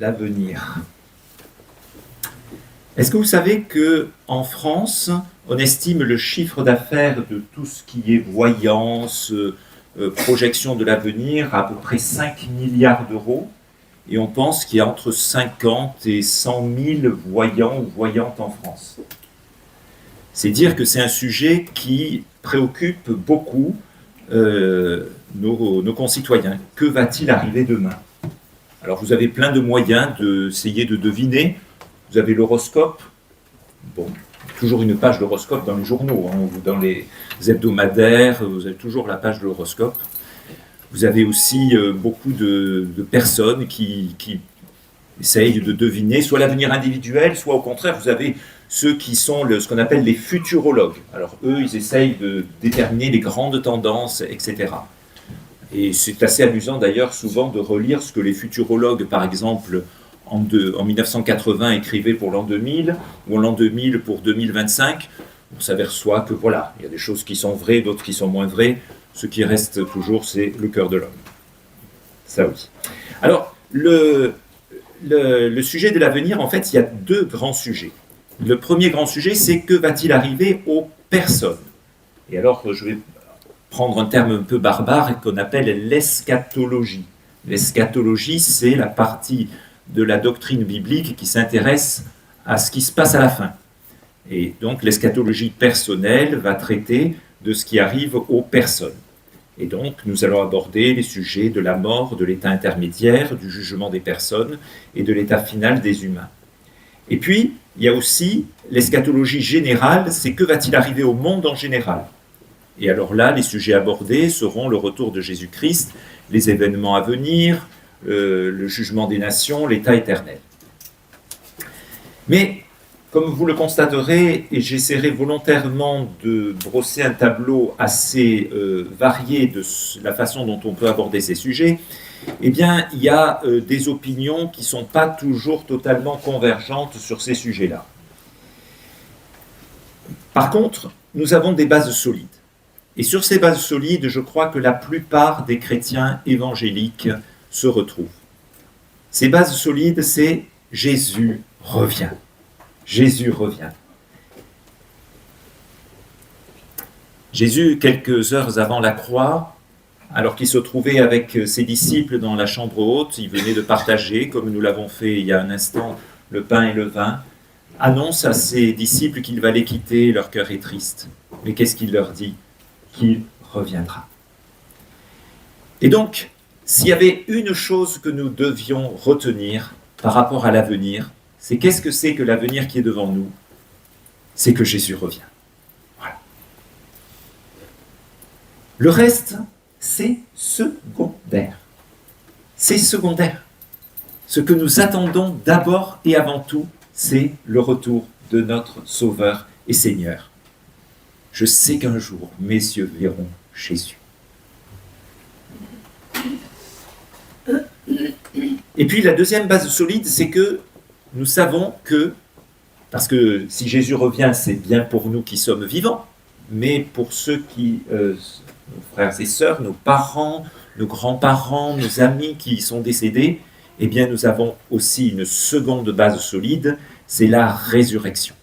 l'avenir. Est-ce que vous savez qu'en France, on estime le chiffre d'affaires de tout ce qui est voyance, projection de l'avenir à peu près 5 milliards d'euros, et on pense qu'il y a entre 50 et 100 000 voyants ou voyantes en France. C'est dire que c'est un sujet qui préoccupe beaucoup nos concitoyens. Que va-t-il arriver demain? Alors vous avez plein de moyens d'essayer de deviner. Vous avez l'horoscope, bon, toujours une page d'horoscope dans les journaux, hein, ou dans les hebdomadaires, vous avez toujours la page de l'horoscope. Vous avez aussi beaucoup de personnes qui essayent de deviner soit l'avenir individuel, soit au contraire, vous avez ceux qui sont ce qu'on appelle les futurologues. Alors eux, ils essayent de déterminer les grandes tendances, etc. Et c'est assez amusant d'ailleurs souvent de relire ce que les futurologues, par exemple, en 1980 écrivaient pour l'an 2000, ou en l'an 2000 pour 2025. On s'aperçoit que voilà, il y a des choses qui sont vraies, d'autres qui sont moins vraies. Ce qui reste toujours, c'est le cœur de l'homme. Ça aussi. Alors, le sujet de l'avenir, en fait, il y a deux grands sujets. Le premier grand sujet, c'est que va-t-il arriver aux personnes? Et alors, je vais prendre un terme un peu barbare qu'on appelle l'eschatologie. L'eschatologie, c'est la partie de la doctrine biblique qui s'intéresse à ce qui se passe à la fin. Et donc, l'eschatologie personnelle va traiter de ce qui arrive aux personnes. Et donc, nous allons aborder les sujets de la mort, de l'état intermédiaire, du jugement des personnes et de l'état final des humains. Et puis, il y a aussi l'eschatologie générale, c'est que va-t-il arriver au monde en général? Et alors là, les sujets abordés seront le retour de Jésus-Christ, les événements à venir, le jugement des nations, l'état éternel. Mais, comme vous le constaterez, et j'essaierai volontairement de brosser un tableau assez varié de la façon dont on peut aborder ces sujets, eh bien, il y a des opinions qui ne sont pas toujours totalement convergentes sur ces sujets-là. Par contre, nous avons des bases solides. Et sur ces bases solides, je crois que la plupart des chrétiens évangéliques se retrouvent. Ces bases solides, c'est Jésus revient. Jésus revient. Jésus, quelques heures avant la croix, alors qu'il se trouvait avec ses disciples dans la chambre haute, il venait de partager, comme nous l'avons fait il y a un instant, le pain et le vin, annonce à ses disciples qu'il va les quitter, leur cœur est triste. Mais qu'est-ce qu'il leur dit? Qu'il reviendra. Et donc, s'il y avait une chose que nous devions retenir par rapport à l'avenir, c'est qu'est-ce que c'est que l'avenir qui est devant nous? C'est que Jésus revient. Voilà. Le reste, c'est secondaire. C'est secondaire. Ce que nous attendons d'abord et avant tout, c'est le retour de notre Sauveur et Seigneur. Je sais qu'un jour, mes yeux verront Jésus. Et puis la deuxième base solide, c'est que nous savons que, parce que si Jésus revient, c'est bien pour nous qui sommes vivants, mais pour ceux qui, nos frères et sœurs, nos parents, nos grands-parents, nos amis qui sont décédés, eh bien nous avons aussi une seconde base solide, c'est la résurrection.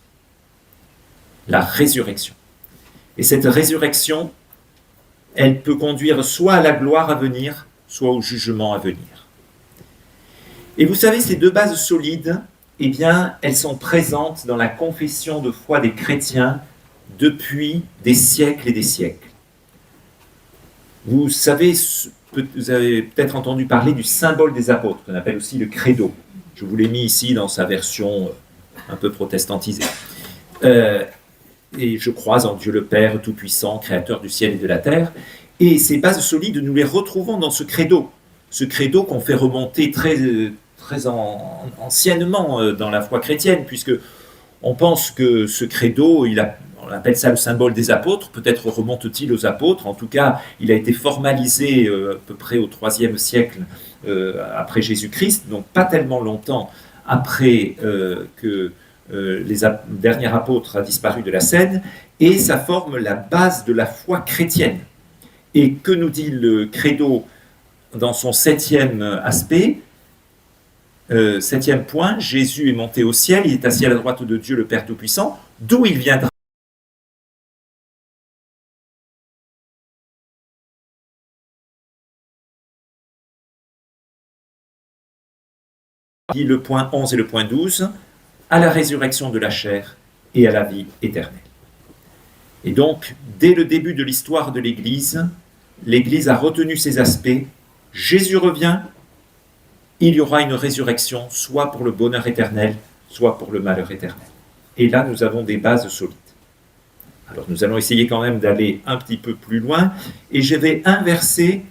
La résurrection. Et cette résurrection, elle peut conduire soit à la gloire à venir, soit au jugement à venir. Et vous savez, ces deux bases solides, eh bien, elles sont présentes dans la confession de foi des chrétiens depuis des siècles et des siècles. Vous savez, vous avez peut-être entendu parler du symbole des apôtres, qu'on appelle aussi le credo. Je vous l'ai mis ici dans sa version un peu protestantisée. Et je crois en Dieu le Père Tout-Puissant, Créateur du ciel et de la terre. Et ces bases solides, nous les retrouvons dans ce credo. Ce credo qu'on fait remonter très anciennement dans la foi chrétienne, puisque on pense que ce credo, on appelle ça le symbole des apôtres, peut-être remonte-t-il aux apôtres, en tout cas, il a été formalisé à peu près au IIIe siècle après Jésus-Christ, donc pas tellement longtemps après que les derniers apôtres a disparu de la scène, et ça forme la base de la foi chrétienne. Et que nous dit le credo dans son 7e aspect? Septième point, Jésus est monté au ciel, il est assis à la droite de Dieu le Père Tout-Puissant, d'où il viendra. Le point 11 et le point 12, à la résurrection de la chair et à la vie éternelle. Et donc, dès le début de l'histoire de l'Église a retenu ces aspects. Jésus revient, il y aura une résurrection, soit pour le bonheur éternel, soit pour le malheur éternel. Et là, nous avons des bases solides. Alors, nous allons essayer quand même d'aller un petit peu plus loin, et je vais inverser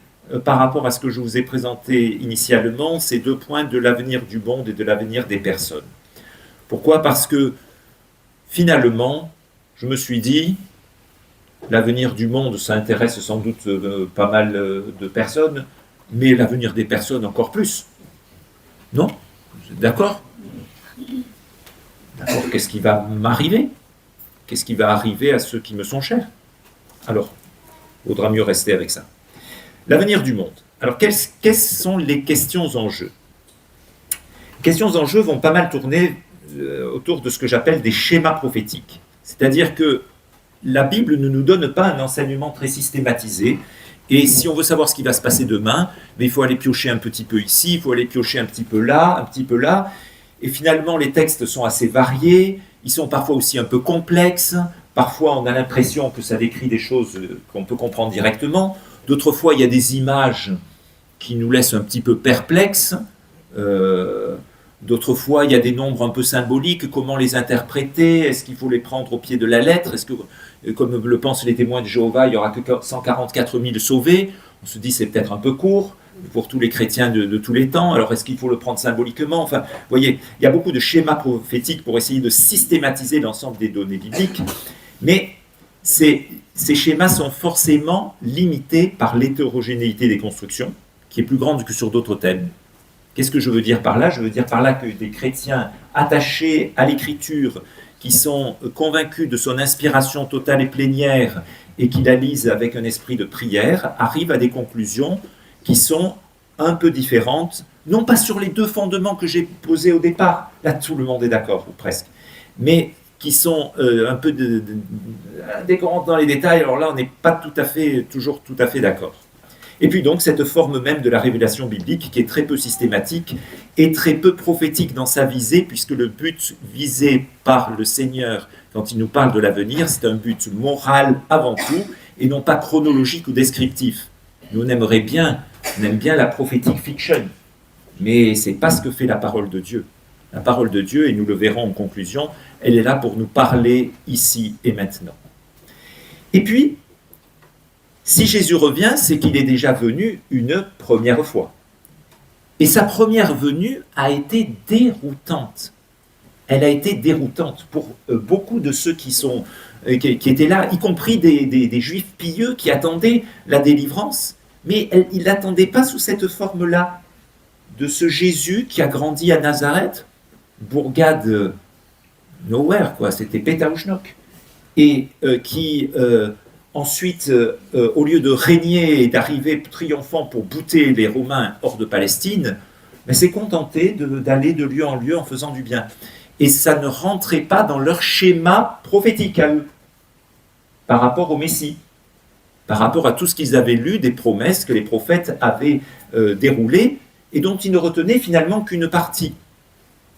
par rapport à ce que je vous ai présenté initialement, ces deux points de l'avenir du monde et de l'avenir des personnes. Pourquoi ? Parce que, finalement, je me suis dit, l'avenir du monde, ça intéresse sans doute pas mal de personnes, mais l'avenir des personnes encore plus. Non ? Vous êtes d'accord ? D'accord, qu'est-ce qui va m'arriver ? Qu'est-ce qui va arriver à ceux qui me sont chers ? Alors, il vaudra mieux rester avec ça. L'avenir du monde. Alors, quelles sont les questions en jeu ? Les questions en jeu vont pas mal tourner autour de ce que j'appelle des schémas prophétiques. C'est-à-dire que la Bible ne nous donne pas un enseignement très systématisé. Et si on veut savoir ce qui va se passer demain, il faut aller piocher un petit peu ici, il faut aller piocher un petit peu là, un petit peu là. Et finalement, les textes sont assez variés, ils sont parfois aussi un peu complexes. Parfois, on a l'impression que ça décrit des choses qu'on peut comprendre directement. D'autres fois, il y a des images qui nous laissent un petit peu perplexes. D'autres fois, il y a des nombres un peu symboliques. Comment les interpréter ? Est-ce qu'il faut les prendre au pied de la lettre ? Est-ce que, comme le pensent les témoins de Jéhovah, il n'y aura que 144 000 sauvés ? On se dit c'est peut-être un peu court pour tous les chrétiens de tous les temps. Alors, est-ce qu'il faut le prendre symboliquement ? Enfin, vous voyez, il y a beaucoup de schémas prophétiques pour essayer de systématiser l'ensemble des données bibliques. Mais ces schémas sont forcément limités par l'hétérogénéité des constructions, qui est plus grande que sur d'autres thèmes. Qu'est-ce que je veux dire par là ? Je veux dire par là que des chrétiens attachés à l'écriture, qui sont convaincus de son inspiration totale et plénière, et qui la lisent avec un esprit de prière, arrivent à des conclusions qui sont un peu différentes, non pas sur les deux fondements que j'ai posés au départ, là tout le monde est d'accord, ou presque, mais qui sont un peu décorantes dans les détails, alors là on n'est pas toujours tout à fait d'accord. Et puis donc cette forme même de la révélation biblique qui est très peu systématique et très peu prophétique dans sa visée, puisque le but visé par le Seigneur quand il nous parle de l'avenir, c'est un but moral avant tout et non pas chronologique ou descriptif. Nous on aime bien la prophétique fiction, mais ce n'est pas ce que fait la parole de Dieu. La parole de Dieu, et nous le verrons en conclusion, elle est là pour nous parler ici et maintenant. Et puis, si Jésus revient, c'est qu'il est déjà venu une première fois. Et sa première venue a été déroutante. Elle a été déroutante pour beaucoup de ceux qui étaient là, y compris des Juifs pieux qui attendaient la délivrance. Mais ils ne l'attendaient pas sous cette forme-là, de ce Jésus qui a grandi à Nazareth, bourgade nowhere, quoi, c'était Pétaouchnok, et qui ensuite, au lieu de régner et d'arriver triomphant pour bouter les Romains hors de Palestine, mais s'est contenté d'aller de lieu en lieu en faisant du bien. Et ça ne rentrait pas dans leur schéma prophétique à eux, par rapport au Messie, par rapport à tout ce qu'ils avaient lu, des promesses que les prophètes avaient déroulées, et dont ils ne retenaient finalement qu'une partie.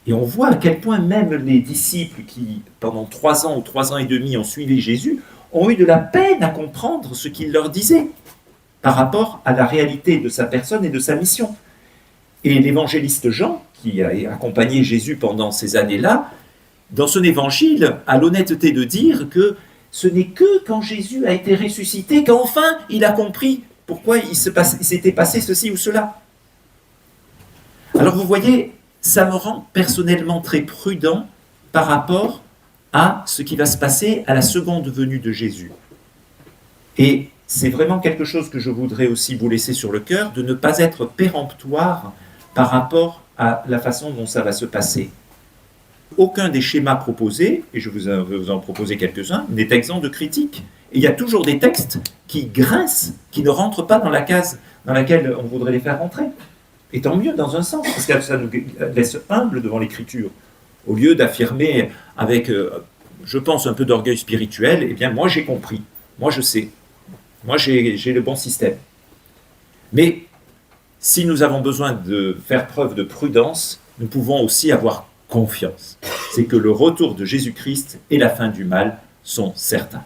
Et on voit à quel point même les disciples qui, pendant 3 ans ou 3 ans et demi, ont suivi Jésus, ont eu de la peine à comprendre ce qu'il leur disait par rapport à la réalité de sa personne et de sa mission. Et l'évangéliste Jean, qui a accompagné Jésus pendant ces années-là, dans son évangile, a l'honnêteté de dire que ce n'est que quand Jésus a été ressuscité qu'enfin il a compris pourquoi il s'était passé ceci ou cela. Alors vous voyez, ça me rend personnellement très prudent par rapport à ce qui va se passer à la seconde venue de Jésus. Et c'est vraiment quelque chose que je voudrais aussi vous laisser sur le cœur, de ne pas être péremptoire par rapport à la façon dont ça va se passer. Aucun des schémas proposés, et je vais vous en proposer quelques-uns, n'est exempt de critique. Et il y a toujours des textes qui grincent, qui ne rentrent pas dans la case dans laquelle on voudrait les faire rentrer. Et tant mieux dans un sens, parce que ça nous laisse humbles devant l'Écriture. Au lieu d'affirmer avec, je pense, un peu d'orgueil spirituel, eh bien, moi j'ai compris, moi je sais, moi j'ai le bon système. Mais si nous avons besoin de faire preuve de prudence, nous pouvons aussi avoir confiance. C'est que le retour de Jésus-Christ et la fin du mal sont certains.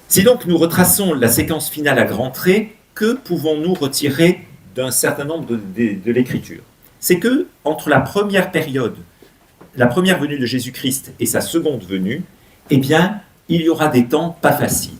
Si donc nous retraçons la séquence finale à grands traits, que pouvons-nous retirer d'un certain nombre de l'Écriture? C'est que entre la première période, la première venue de Jésus-Christ et sa seconde venue, eh bien, il y aura des temps pas faciles.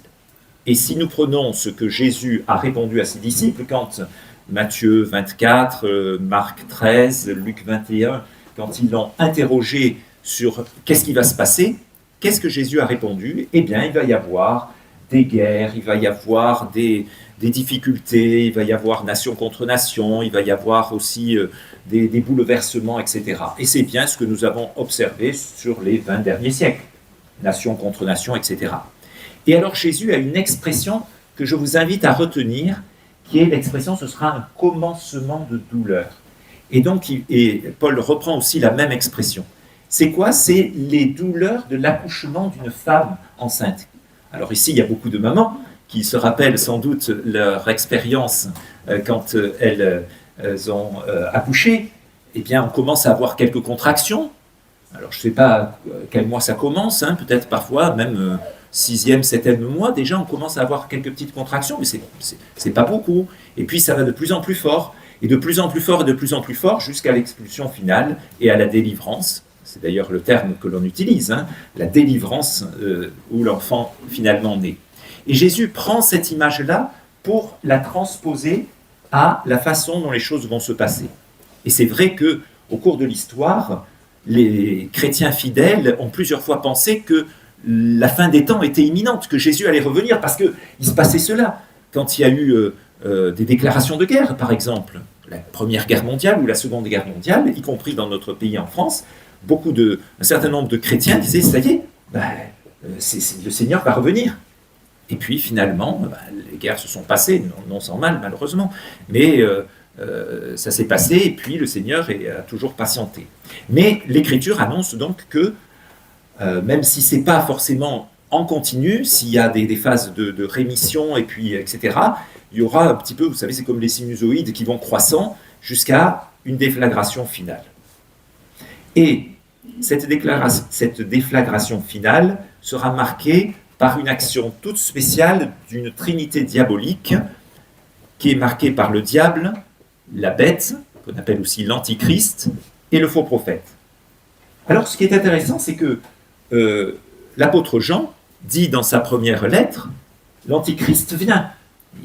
Et si nous prenons ce que Jésus a répondu à ses disciples, quand Matthieu 24, Marc 13, Luc 21, quand ils l'ont interrogé sur qu'est-ce qui va se passer, qu'est-ce que Jésus a répondu? Eh bien, il va y avoir des guerres, il va y avoir des difficultés, il va y avoir nation contre nation, il va y avoir aussi des bouleversements, etc. Et c'est bien ce que nous avons observé sur les 20 derniers siècles, nation contre nation, etc. Et alors Jésus a une expression que je vous invite à retenir, qui est l'expression, ce sera un commencement de douleur. Et donc, Paul reprend aussi la même expression. C'est quoi? C'est les douleurs de l'accouchement d'une femme enceinte. Alors ici, il y a beaucoup de mamans qui se rappellent sans doute leur expérience quand elles ont accouché. Eh bien, on commence à avoir quelques contractions. Alors, je ne sais pas quel mois ça commence, hein, peut-être parfois, même 6e, 7e mois, déjà, on commence à avoir quelques petites contractions, mais c'est pas beaucoup. Et puis, ça va de plus en plus fort, et de plus en plus fort, et de plus en plus fort, jusqu'à l'expulsion finale et à la délivrance. C'est d'ailleurs le terme que l'on utilise, hein, la délivrance où l'enfant finalement naît. Et Jésus prend cette image-là pour la transposer à la façon dont les choses vont se passer. Et c'est vrai qu'au cours de l'histoire, les chrétiens fidèles ont plusieurs fois pensé que la fin des temps était imminente, que Jésus allait revenir, parce qu'il se passait cela. Quand il y a eu des déclarations de guerre, par exemple, la Première Guerre mondiale ou la Seconde Guerre mondiale, y compris dans notre pays en France, un certain nombre de chrétiens disaient, ça y est, le Seigneur va revenir. Et puis finalement, les guerres se sont passées, non sans mal malheureusement, mais ça s'est passé et puis le Seigneur a toujours patienté. Mais l'Écriture annonce donc que, même si ce n'est pas forcément en continu, s'il y a des phases de rémission et puis etc., il y aura un petit peu, vous savez, c'est comme les sinusoïdes qui vont croissant jusqu'à une déflagration finale. Et cette déflagration finale sera marquée par une action toute spéciale d'une trinité diabolique qui est marquée par le diable, la bête, qu'on appelle aussi l'antichrist, et le faux prophète. Alors, ce qui est intéressant, c'est que l'apôtre Jean dit dans sa première lettre, l'antichrist vient,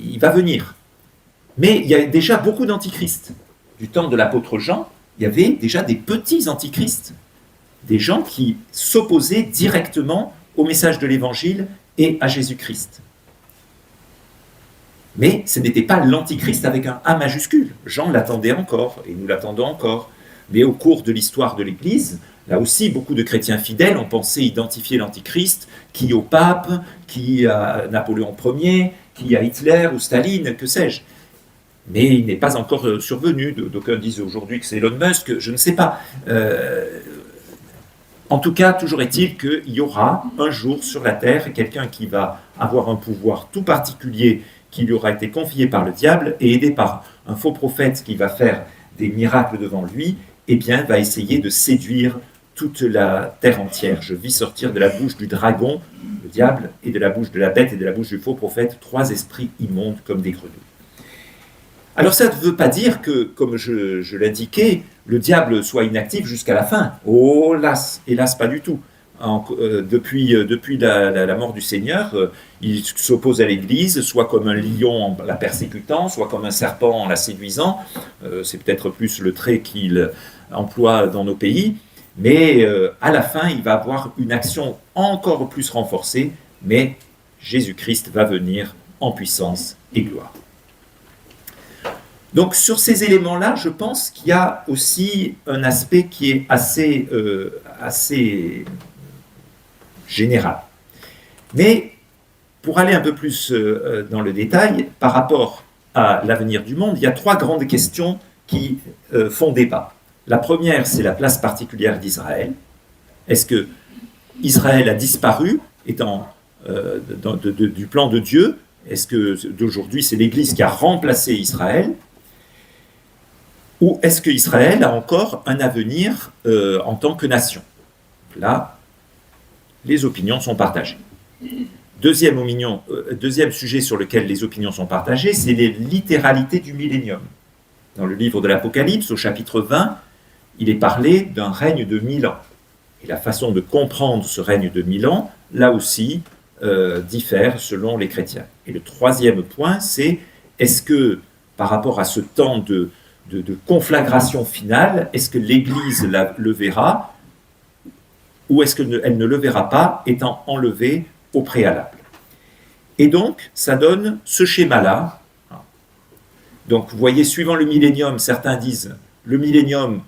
il va venir. Mais il y a déjà beaucoup d'antichrists. Du temps de l'apôtre Jean, il y avait déjà des petits antichrists, des gens qui s'opposaient directement au message de l'Évangile et à Jésus-Christ. Mais ce n'était pas l'antichrist avec un A majuscule. Jean l'attendait encore, et nous l'attendons encore. Mais au cours de l'histoire de l'Église, là aussi, beaucoup de chrétiens fidèles ont pensé identifier l'antichrist, qui au pape, qui à Napoléon Ier, qui à Hitler ou Staline, que sais-je. Mais il n'est pas encore survenu. D'aucuns disent aujourd'hui que c'est Elon Musk, je ne sais pas. En tout cas, toujours est-il qu'il y aura un jour sur la terre quelqu'un qui va avoir un pouvoir tout particulier qui lui aura été confié par le diable et aidé par un faux prophète qui va faire des miracles devant lui, eh bien, va essayer de séduire toute la terre entière. Je vis sortir de la bouche du dragon, le diable, et de la bouche de la bête et de la bouche du faux prophète, 3 esprits immondes comme des grenouilles. Alors ça ne veut pas dire que, comme je l'indiquais, le diable soit inactif jusqu'à la fin. Oh, hélas, pas du tout. Depuis la mort du Seigneur, il s'oppose à l'Église, soit comme un lion en la persécutant, soit comme un serpent en la séduisant. C'est peut-être plus le trait qu'il emploie dans nos pays. Mais à la fin, il va avoir une action encore plus renforcée, mais Jésus-Christ va venir en puissance et gloire. Donc sur ces éléments-là, je pense qu'il y a aussi un aspect qui est assez général. Mais pour aller un peu plus dans le détail, par rapport à l'avenir du monde, il y a trois grandes questions qui font débat. La première, c'est la place particulière d'Israël. Est-ce que Israël a disparu, étant du plan de Dieu? Est-ce que d'aujourd'hui, c'est l'Église qui a remplacé Israël? Ou est-ce qu'Israël a encore un avenir en tant que nation? Là, les opinions sont partagées. Deuxième sujet sur lequel les opinions sont partagées, c'est les littéralités du millénium. Dans le livre de l'Apocalypse, au chapitre 20, il est parlé d'un règne de 1000 ans. Et la façon de comprendre ce règne de 1000 ans, là aussi, diffère selon les chrétiens. Et le troisième point, c'est est-ce que, par rapport à ce temps de conflagration finale, est-ce que l'Église le verra ou est-ce qu'elle ne le verra pas, étant enlevée au préalable? Et donc, ça donne ce schéma-là. Donc, vous voyez, suivant le millénium, certains disent le millénium,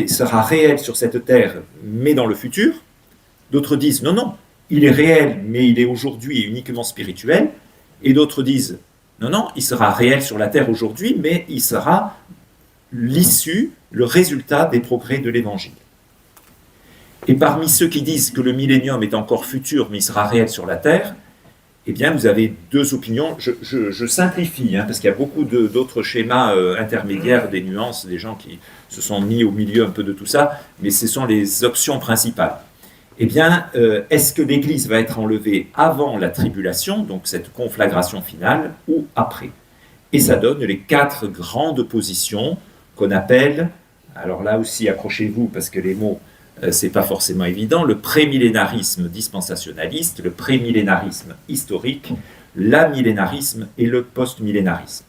sera réel sur cette terre, mais dans le futur. D'autres disent non, non, il est réel, mais il est aujourd'hui et uniquement spirituel. Et d'autres disent non, non, il sera réel sur la terre aujourd'hui, mais il sera l'issue, le résultat des progrès de l'Évangile. Et parmi ceux qui disent que le millénium est encore futur, mais il sera réel sur la terre, eh bien, vous avez deux opinions. Je simplifie, parce qu'il y a beaucoup d'autres schémas intermédiaires, des nuances, des gens qui se sont mis au milieu un peu de tout ça, mais ce sont les options principales. Eh bien, est-ce que l'Église va être enlevée avant la tribulation, donc cette conflagration finale, ou après? Et ça donne les quatre grandes positions qu'on appelle, alors là aussi accrochez-vous parce que les mots, c'est pas forcément évident, le prémillénarisme dispensationaliste, le prémillénarisme historique, l'amillénarisme et le postmillénarisme.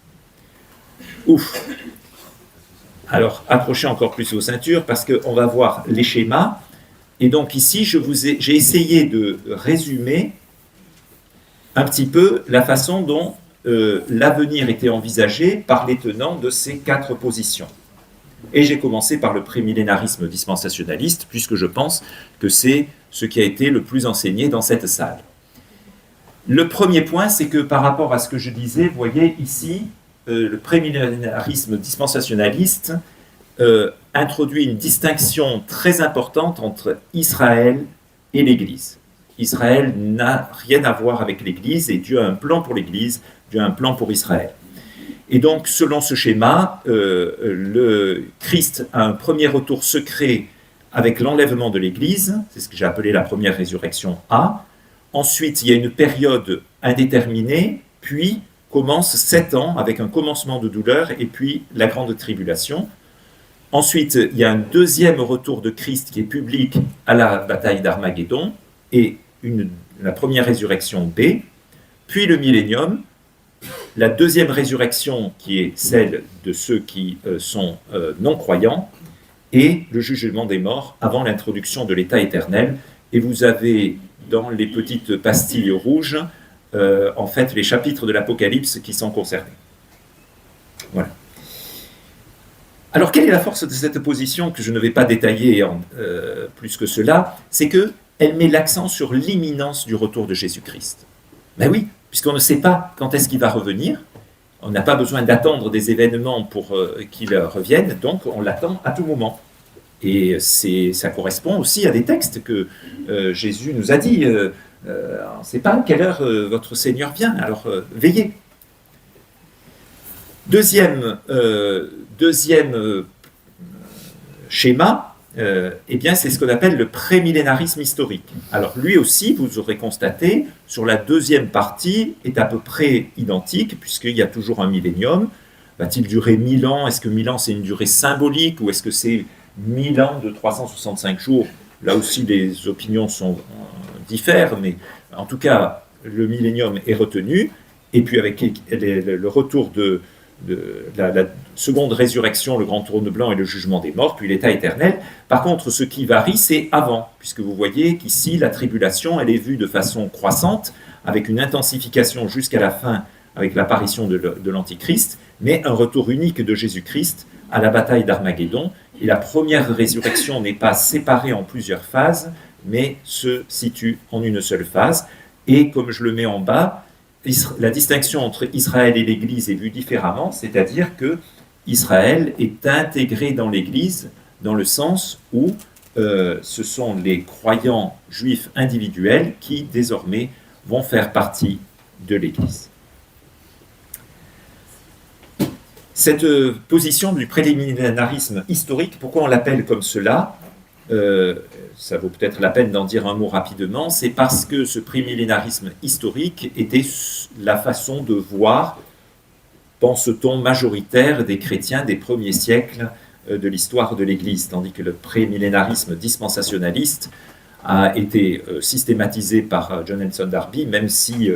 Ouf! Alors, accrochez encore plus vos ceintures parce qu'on va voir les schémas. Et donc ici, j'ai essayé de résumer un petit peu la façon dont l'avenir était envisagé par les tenants de ces quatre positions. Et j'ai commencé par le prémillénarisme dispensationaliste, puisque je pense que c'est ce qui a été le plus enseigné dans cette salle. Le premier point, c'est que par rapport à ce que je disais, vous voyez ici, le prémillénarisme dispensationaliste introduit une distinction très importante entre Israël et l'Église. Israël n'a rien à voir avec l'Église, et Dieu a un plan pour l'Église, Dieu a un plan pour Israël. Et donc, selon ce schéma, le Christ a un premier retour secret avec l'enlèvement de l'Église, c'est ce que j'ai appelé la première résurrection A. Ensuite, il y a une période indéterminée, puis commence 7 ans avec un commencement de douleur et puis la grande tribulation. Ensuite, il y a un deuxième retour de Christ qui est public à la bataille d'Armageddon et la première résurrection B, puis le millénium, la deuxième résurrection qui est celle de ceux qui sont non-croyants et le jugement des morts avant l'introduction de l'état éternel. Et vous avez dans les petites pastilles rouges en fait les chapitres de l'Apocalypse qui sont concernés. Voilà. Alors quelle est la force de cette position que je ne vais pas détailler plus que cela? C'est qu'elle met l'accent sur l'imminence du retour de Jésus-Christ. Ben oui, puisqu'on ne sait pas quand est-ce qu'il va revenir, on n'a pas besoin d'attendre des événements pour qu'il revienne, donc on l'attend à tout moment. Et ça correspond aussi à des textes que Jésus nous a dit, on ne sait pas à quelle heure votre Seigneur vient, alors veillez. Deuxième schéma, eh bien, c'est ce qu'on appelle le prémillénarisme historique. Alors lui aussi, vous aurez constaté, sur la deuxième partie, est à peu près identique, puisqu'il y a toujours un millénium. Va-t-il durer 1000 ans? Est-ce que 1000 ans, c'est une durée symbolique, ou est-ce que c'est 1000 ans de 365 jours? Là aussi, les opinions diffèrent, mais en tout cas, le millénium est retenu, et puis avec le retour de la seconde résurrection, le grand trône blanc et le jugement des morts, puis l'état éternel. Par contre, ce qui varie, c'est avant, puisque vous voyez qu'ici, la tribulation, elle est vue de façon croissante, avec une intensification jusqu'à la fin, avec l'apparition de l'Antichrist, mais un retour unique de Jésus-Christ à la bataille d'Armageddon. Et la première résurrection n'est pas séparée en plusieurs phases, mais se situe en une seule phase. Et comme je le mets en bas, la distinction entre Israël et l'Église est vue différemment, c'est-à-dire que Israël est intégré dans l'Église dans le sens où ce sont les croyants juifs individuels qui désormais vont faire partie de l'Église. Cette position du prémillénarisme historique, pourquoi on l'appelle comme cela, ça vaut peut-être la peine d'en dire un mot rapidement, c'est parce que ce prémillénarisme historique était la façon de voir, pense-t-on, majoritaire des chrétiens des premiers siècles de l'histoire de l'Église, tandis que le prémillénarisme dispensationaliste a été systématisé par John Nelson Darby, même si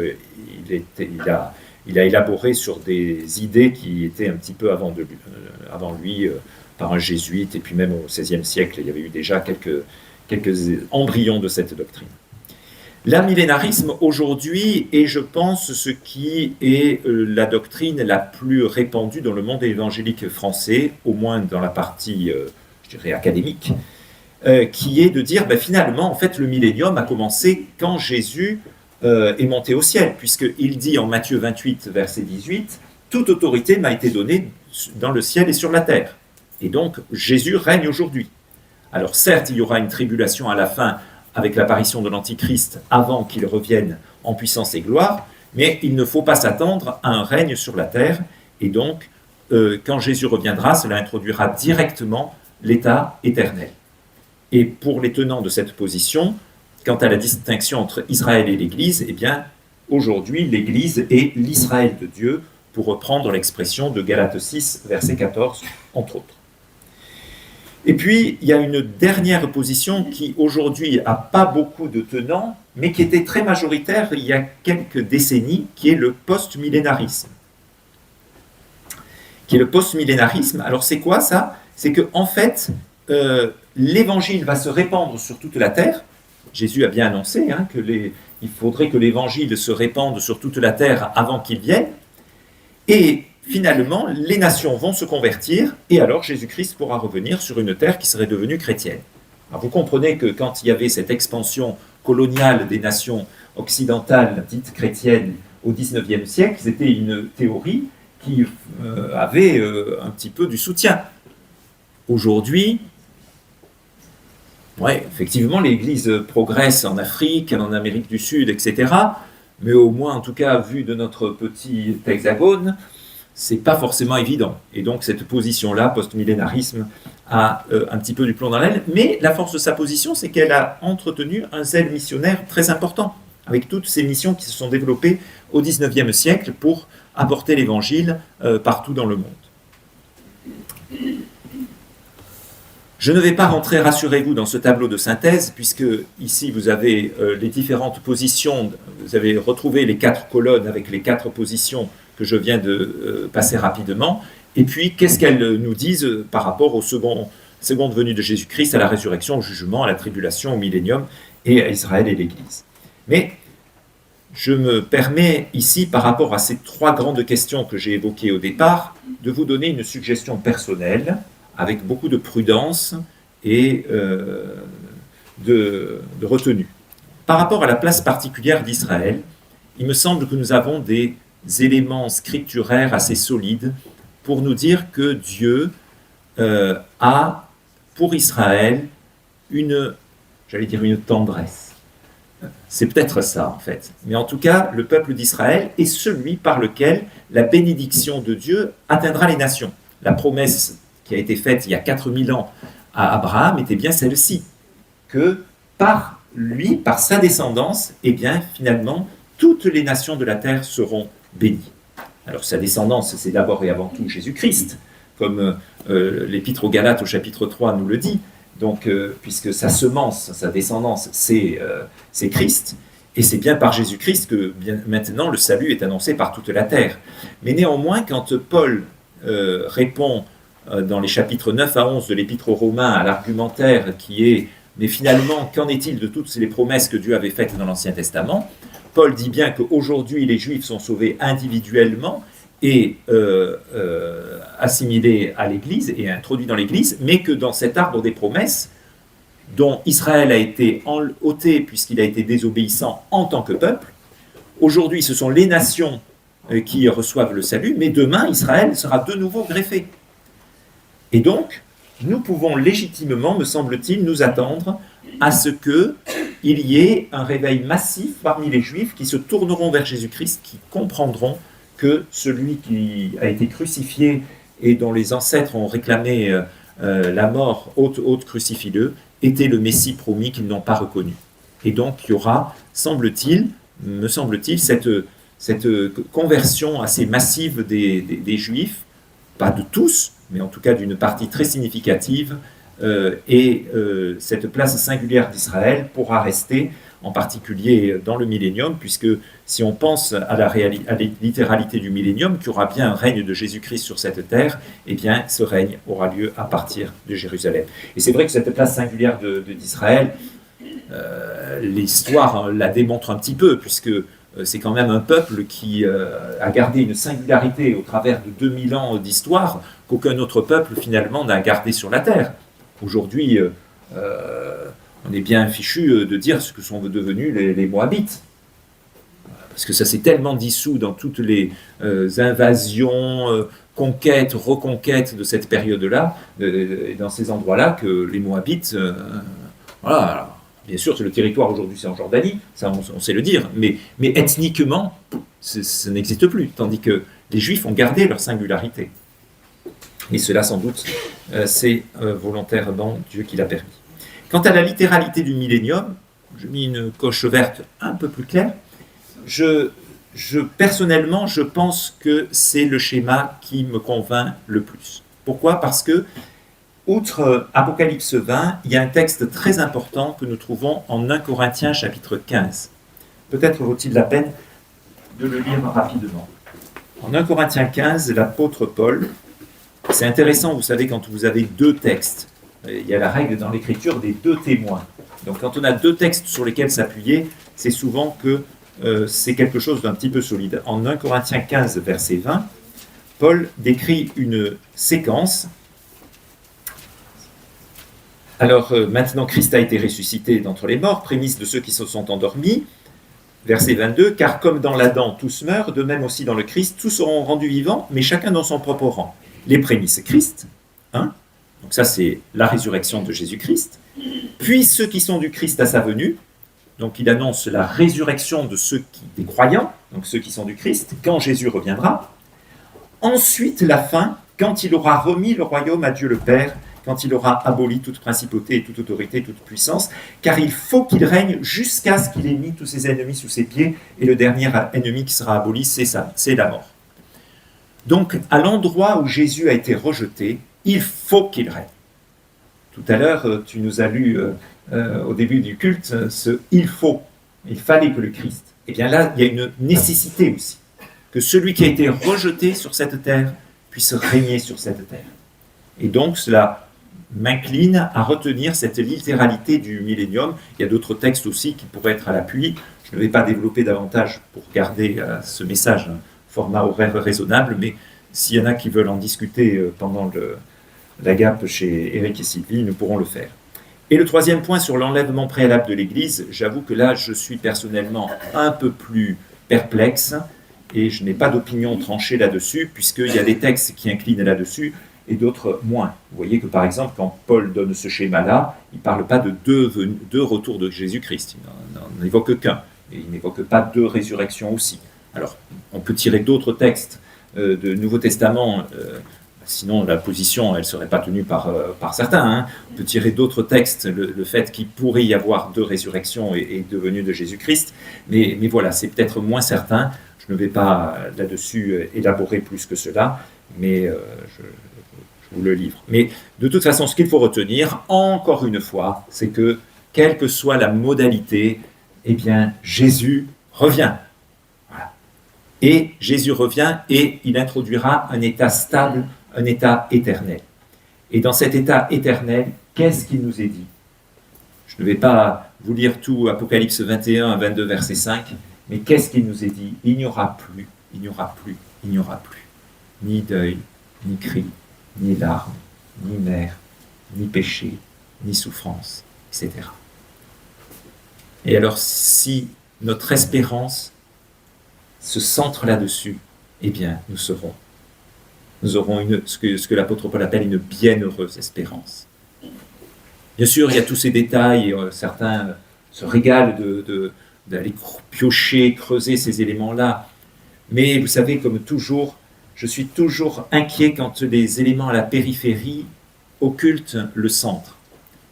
il a élaboré sur des idées qui étaient un petit peu avant lui, par un jésuite, et puis même au XVIe siècle, il y avait eu déjà quelques embryons de cette doctrine. L'amillénarisme aujourd'hui est, je pense, ce qui est la doctrine la plus répandue dans le monde évangélique français, au moins dans la partie, je dirais, académique, qui est de dire, finalement, en fait, le millénium a commencé quand Jésus est monté au ciel, puisqu'il dit en Matthieu 28, verset 18, « Toute autorité m'a été donnée dans le ciel et sur la terre. » Et donc, Jésus règne aujourd'hui. Alors certes, il y aura une tribulation à la fin avec l'apparition de l'Antichrist avant qu'il revienne en puissance et gloire, mais il ne faut pas s'attendre à un règne sur la terre. Et donc, quand Jésus reviendra, cela introduira directement l'état éternel. Et pour les tenants de cette position, quant à la distinction entre Israël et l'Église, eh bien, aujourd'hui, l'Église est l'Israël de Dieu, pour reprendre l'expression de Galates 6, verset 14, entre autres. Et puis, il y a une dernière position qui, aujourd'hui, n'a pas beaucoup de tenants, mais qui était très majoritaire il y a quelques décennies, qui est le post-millénarisme. Alors, c'est quoi ça? C'est qu'en fait, l'Évangile va se répandre sur toute la terre. Jésus a bien annoncé qu'il faudrait que l'Évangile se répande sur toute la terre avant qu'il vienne. Et finalement, les nations vont se convertir, et alors Jésus-Christ pourra revenir sur une terre qui serait devenue chrétienne. Alors vous comprenez que quand il y avait cette expansion coloniale des nations occidentales dites chrétiennes au XIXe siècle, c'était une théorie qui avait un petit peu du soutien. Aujourd'hui, effectivement, l'Église progresse en Afrique, en Amérique du Sud, etc., mais au moins, en tout cas, vu de notre petit hexagone, c'est pas forcément évident. Et donc, cette position-là, post-millénarisme, a un petit peu du plomb dans l'aile. Mais la force de sa position, c'est qu'elle a entretenu un zèle missionnaire très important, avec toutes ces missions qui se sont développées au XIXe siècle pour apporter l'Évangile partout dans le monde. Je ne vais pas rentrer, rassurez-vous, dans ce tableau de synthèse, puisque ici vous avez les différentes positions, vous avez retrouvé les 4 colonnes avec les 4 positions que je viens de passer rapidement, et puis qu'est-ce qu'elles nous disent par rapport au seconde venue de Jésus-Christ, à la résurrection, au jugement, à la tribulation, au millénium, et à Israël et l'Église. Mais je me permets ici, par rapport à ces 3 grandes questions que j'ai évoquées au départ, de vous donner une suggestion personnelle, avec beaucoup de prudence et de retenue. Par rapport à la place particulière d'Israël, il me semble que nous avons des éléments scripturaires assez solides pour nous dire que Dieu a pour Israël une tendresse. C'est peut-être ça en fait. Mais en tout cas, le peuple d'Israël est celui par lequel la bénédiction de Dieu atteindra les nations. La promesse qui a été faite il y a 4000 ans à Abraham était bien celle-ci, que par lui, par sa descendance, eh bien finalement, toutes les nations de la terre seront bénies. Alors sa descendance, c'est d'abord et avant tout Jésus-Christ, comme l'Épître aux Galates au chapitre 3 nous le dit, donc puisque sa semence, sa descendance, c'est Christ, et c'est bien par Jésus-Christ que maintenant le salut est annoncé par toute la terre. Mais néanmoins, quand Paul répond dans les chapitres 9 à 11 de l'Épître aux Romains à l'argumentaire qui est « Mais finalement, qu'en est-il de toutes les promesses que Dieu avait faites dans l'Ancien Testament ?» Paul dit bien qu'aujourd'hui les Juifs sont sauvés individuellement et assimilés à l'Église et introduits dans l'Église, mais que dans cet arbre des promesses, dont Israël a été ôté puisqu'il a été désobéissant en tant que peuple, Aujourd'hui, ce sont les nations qui reçoivent le salut, mais demain, Israël sera de nouveau greffé. Et donc, nous pouvons légitimement, me semble-t-il, nous attendre à ce qu'il y ait un réveil massif parmi les Juifs qui se tourneront vers Jésus-Christ, qui comprendront que celui qui a été crucifié et dont les ancêtres ont réclamé la mort, haute crucifie-le, était le Messie promis qu'ils n'ont pas reconnu. Et donc, il y aura, me semble-t-il, cette conversion assez massive des Juifs, pas de tous, mais en tout cas d'une partie très significative, et cette place singulière d'Israël pourra rester, en particulier dans le millénium, puisque si on pense à la littéralité du millénium, qu'il y aura bien un règne de Jésus-Christ sur cette terre, eh bien ce règne aura lieu à partir de Jérusalem. Et c'est vrai que cette place singulière d'Israël, l'histoire la démontre un petit peu, puisque c'est quand même un peuple qui a gardé une singularité au travers de 2000 ans d'histoire qu'aucun autre peuple finalement n'a gardé sur la terre. Aujourd'hui, on est bien fichu de dire ce que sont devenus les Moabites. Parce que ça s'est tellement dissous dans toutes les invasions, conquêtes, reconquêtes de cette période-là, dans ces endroits-là, que les Moabites, voilà. Alors, bien sûr, le territoire aujourd'hui, c'est en Jordanie, ça on sait le dire, mais ethniquement, ça n'existe plus, tandis que les Juifs ont gardé leur singularité. Et cela, sans doute, c'est volontairement Dieu qui l'a permis. Quant à la littéralité du millénium, je mis une coche verte un peu plus claire. Personnellement, je pense que c'est le schéma qui me convainc le plus. Pourquoi ? Parce que, outre Apocalypse 20, il y a un texte très important que nous trouvons en 1 Corinthiens chapitre 15. Peut-être vaut-il la peine de le lire rapidement. En 1 Corinthiens 15, l'apôtre Paul, c'est intéressant, vous savez, quand vous avez deux textes, il y a la règle dans l'écriture des deux témoins. Donc quand on a deux textes sur lesquels s'appuyer, c'est souvent que c'est quelque chose d'un petit peu solide. En 1 Corinthiens 15, verset 20, Paul décrit une séquence. Alors maintenant Christ a été ressuscité d'entre les morts, prémisse de ceux qui se sont endormis. Verset 22, car comme dans l'Adam tous meurent, de même aussi dans le Christ, tous seront rendus vivants, mais chacun dans son propre rang. Les prémices, Christ, hein, donc ça c'est la résurrection de Jésus-Christ, puis ceux qui sont du Christ à sa venue, donc il annonce la résurrection des croyants, donc ceux qui sont du Christ, quand Jésus reviendra. Ensuite la fin, quand il aura remis le royaume à Dieu le Père, quand il aura aboli toute principauté et toute autorité, toute puissance, car il faut qu'il règne jusqu'à ce qu'il ait mis tous ses ennemis sous ses pieds, et le dernier ennemi qui sera aboli, c'est la mort. Donc, à l'endroit où Jésus a été rejeté, il faut qu'il règne. Tout à l'heure, tu nous as lu au début du culte il fallait que le Christ. Eh bien là, il y a une nécessité aussi, que celui qui a été rejeté sur cette terre puisse régner sur cette terre. Et donc, cela m'incline à retenir cette littéralité du millénium. Il y a d'autres textes aussi qui pourraient être à l'appui. Je ne vais pas développer davantage pour garder ce message format horaire raisonnable, mais s'il y en a qui veulent en discuter pendant la GAP chez Eric et Sylvie, nous pourrons le faire. Et le troisième point sur l'enlèvement préalable de l'Église, j'avoue que là, je suis personnellement un peu plus perplexe et je n'ai pas d'opinion tranchée là-dessus, puisqu'il y a des textes qui inclinent là-dessus et d'autres moins. Vous voyez que par exemple, quand Paul donne ce schéma-là, il ne parle pas de deux retours de Jésus-Christ, il n'en évoque qu'un, et il n'évoque pas deux résurrections aussi. Alors, on peut tirer d'autres textes du Nouveau Testament, sinon la position, elle ne serait pas tenue par certains. Hein. On peut tirer d'autres textes, le fait qu'il pourrait y avoir deux résurrections et deux venues de Jésus-Christ, mais voilà, c'est peut-être moins certain. Je ne vais pas là-dessus élaborer plus que cela, mais je vous le livre. Mais de toute façon, ce qu'il faut retenir, encore une fois, c'est que, quelle que soit la modalité, eh bien, Jésus revient. Et Jésus revient et il introduira un état stable, un état éternel. Et dans cet état éternel, qu'est-ce qu'il nous est dit ? Je ne vais pas vous lire tout, Apocalypse 21 à 22, verset 5, mais qu'est-ce qu'il nous est dit ? Il n'y aura plus, ni deuil, ni cri, ni larmes, ni mer, ni péché, ni souffrance, etc. Et alors, si notre espérance ce centre là-dessus, eh bien, nous aurons ce que l'apôtre Paul appelle une bienheureuse espérance. Bien sûr, il y a tous ces détails, certains se régalent d'aller piocher, creuser ces éléments-là, mais vous savez, comme toujours, je suis toujours inquiet quand les éléments à la périphérie occultent le centre.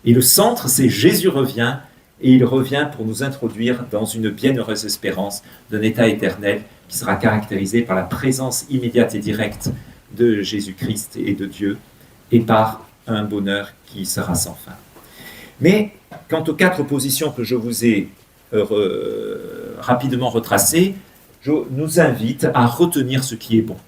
Et le centre, c'est Jésus revient, et il revient pour nous introduire dans une bienheureuse espérance d'un état éternel qui sera caractérisé par la présence immédiate et directe de Jésus-Christ et de Dieu, et par un bonheur qui sera sans fin. Mais quant aux 4 positions que je vous ai rapidement retracées, je nous invite à retenir ce qui est bon.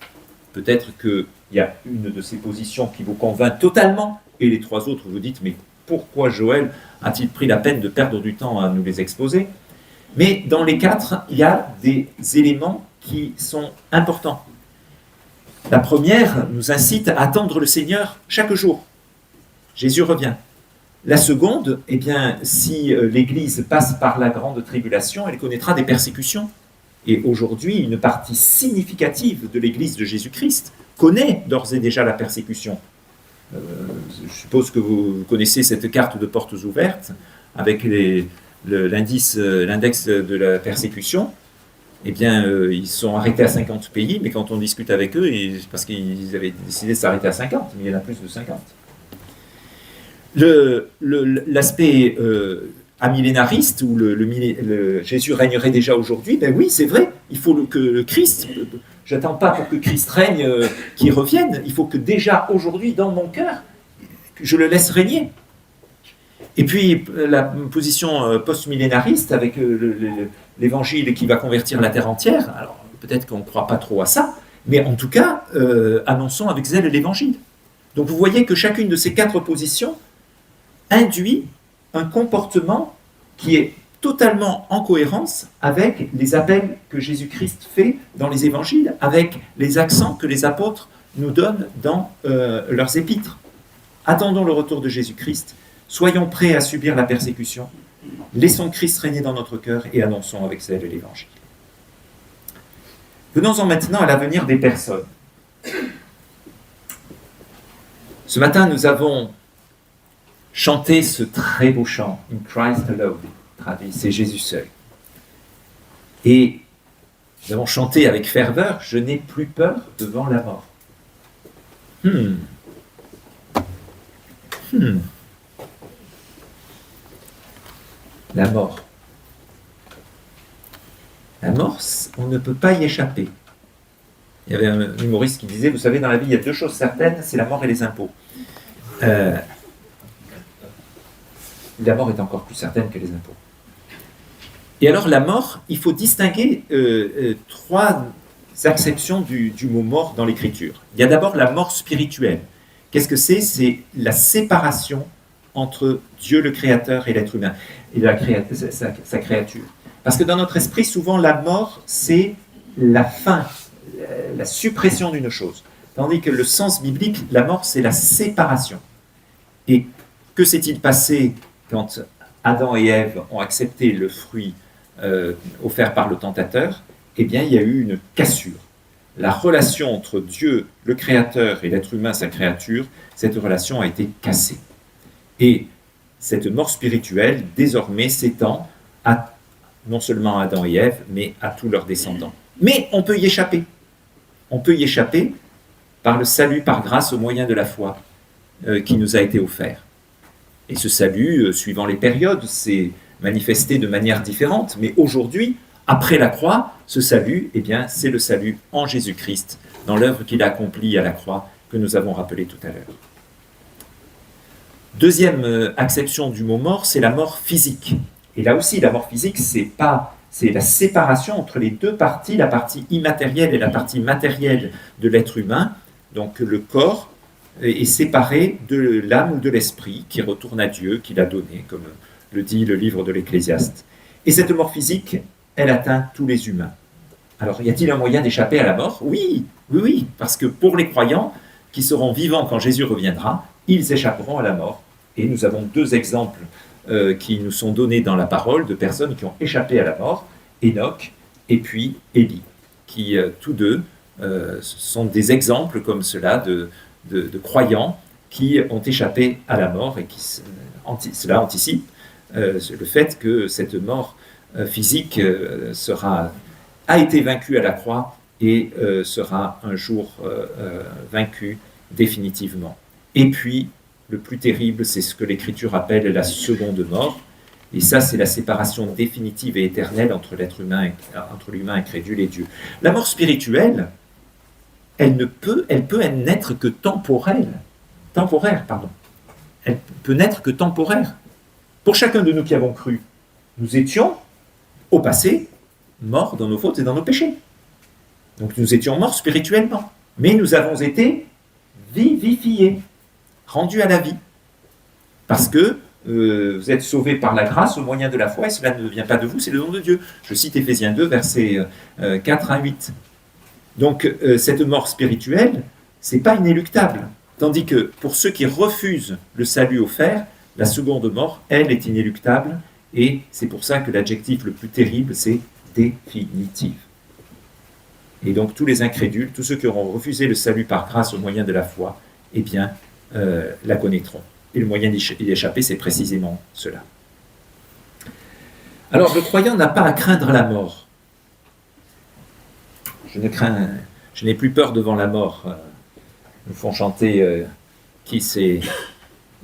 Peut-être qu'il y a une de ces positions qui vous convainc totalement, et les 3 autres, vous dites, mais pourquoi Joël a-t-il pris la peine de perdre du temps à nous les exposer? Mais dans les 4, il y a des éléments qui sont importants. La première nous incite à attendre le Seigneur chaque jour. Jésus revient. La seconde, eh bien, si l'Église passe par la grande tribulation, elle connaîtra des persécutions. Et aujourd'hui, une partie significative de l'Église de Jésus-Christ connaît d'ores et déjà la persécution. Je suppose que vous connaissez cette carte de portes ouvertes avec l'index de la persécution. Eh bien, ils sont arrêtés à 50 pays, mais quand on discute avec eux, parce qu'ils avaient décidé de s'arrêter à 50, mais il y en a plus de 50. L'aspect amillénariste, où Jésus régnerait déjà aujourd'hui, ben oui, c'est vrai, il faut que le Christ, j'attends pas pour que Christ règne, qu'il revienne, il faut que déjà aujourd'hui, dans mon cœur, je le laisse régner. Et puis, la position post-millénariste, avec l'évangile qui va convertir la terre entière, alors peut-être qu'on ne croit pas trop à ça, mais en tout cas, annonçons avec zèle l'évangile. Donc vous voyez que chacune de ces 4 positions induit un comportement qui est totalement en cohérence avec les appels que Jésus-Christ fait dans les évangiles, avec les accents que les apôtres nous donnent dans leurs épîtres. Attendons le retour de Jésus-Christ, soyons prêts à subir la persécution, laissons Christ régner dans notre cœur et annonçons avec zèle l'évangile. Venons-en maintenant à l'avenir des personnes. Ce matin, nous avons chanté ce très beau chant, In Christ Alone, traduit, c'est Jésus seul. Et nous avons chanté avec ferveur, je n'ai plus peur devant la mort. La mort. La mort, on ne peut pas y échapper. Il y avait un humoriste qui disait, vous savez, dans la vie, il y a 2 choses certaines, c'est la mort et les impôts. La mort est encore plus certaine que les impôts. Et alors, la mort, il faut distinguer 3 acceptions du mot mort dans l'Écriture. Il y a d'abord la mort spirituelle. Qu'est-ce que c'est? C'est la séparation entre Dieu le Créateur et l'être humain, et sa créature. Parce que dans notre esprit, souvent, la mort, c'est la fin, la suppression d'une chose. Tandis que le sens biblique, la mort, c'est la séparation. Et que s'est-il passé quand Adam et Ève ont accepté le fruit offert par le tentateur? Eh bien, il y a eu une cassure. La relation entre Dieu, le Créateur, et l'être humain, sa créature, cette relation a été cassée. Et cette mort spirituelle, désormais, s'étend à non seulement à Adam et Ève, mais à tous leurs descendants. Mais on peut y échapper. On peut y échapper par le salut par grâce au moyen de la foi qui nous a été offert. Et ce salut, suivant les périodes, s'est manifesté de manière différente. Mais aujourd'hui, après la croix, ce salut, eh bien, c'est le salut en Jésus-Christ, dans l'œuvre qu'il a accomplie à la croix, que nous avons rappelé tout à l'heure. Deuxième acception du mot mort, c'est la mort physique. Et là aussi, la mort physique, c'est la séparation entre les 2 parties, la partie immatérielle et la partie matérielle de l'être humain. Donc le corps est séparé de l'âme ou de l'esprit qui retourne à Dieu, qui l'a donné, comme le dit le livre de l'Ecclésiaste. Et cette mort physique, elle atteint tous les humains. Alors, y a-t-il un moyen d'échapper à la mort? Oui, parce que pour les croyants qui seront vivants quand Jésus reviendra, ils échapperont à la mort. Et nous avons 2 exemples qui nous sont donnés dans la parole de personnes qui ont échappé à la mort, Enoch et puis Élie. qui, tous deux, sont des exemples comme cela de croyants qui ont échappé à la mort et qui cela anticipe le fait que cette mort physique a été vaincue à la croix et sera un jour vaincue définitivement. Et puis, le plus terrible, c'est ce que l'Écriture appelle la seconde mort. Et ça, c'est la séparation définitive et éternelle entre l'humain incrédule et Dieu. La mort spirituelle, elle peut n'être que temporaire. Elle peut n'être que temporaire. Pour chacun de nous qui avons cru, nous étions, au passé, morts dans nos fautes et dans nos péchés. Donc nous étions morts spirituellement. Mais nous avons été vivifiés, rendus à la vie. Parce que vous êtes sauvés par la grâce au moyen de la foi, et cela ne vient pas de vous, c'est le don de Dieu. Je cite Éphésiens 2, versets 4 à 8. Donc cette mort spirituelle, ce n'est pas inéluctable. Tandis que pour ceux qui refusent le salut offert, la seconde mort, elle, est inéluctable, et c'est pour ça que l'adjectif le plus terrible, c'est définitive. Et donc tous les incrédules, tous ceux qui auront refusé le salut par grâce au moyen de la foi, eh bien, la connaîtront. Et le moyen d'y échapper, c'est précisément cela. Alors, le croyant n'a pas à craindre la mort. Je n'ai plus peur devant la mort. Nous font chanter Kiss et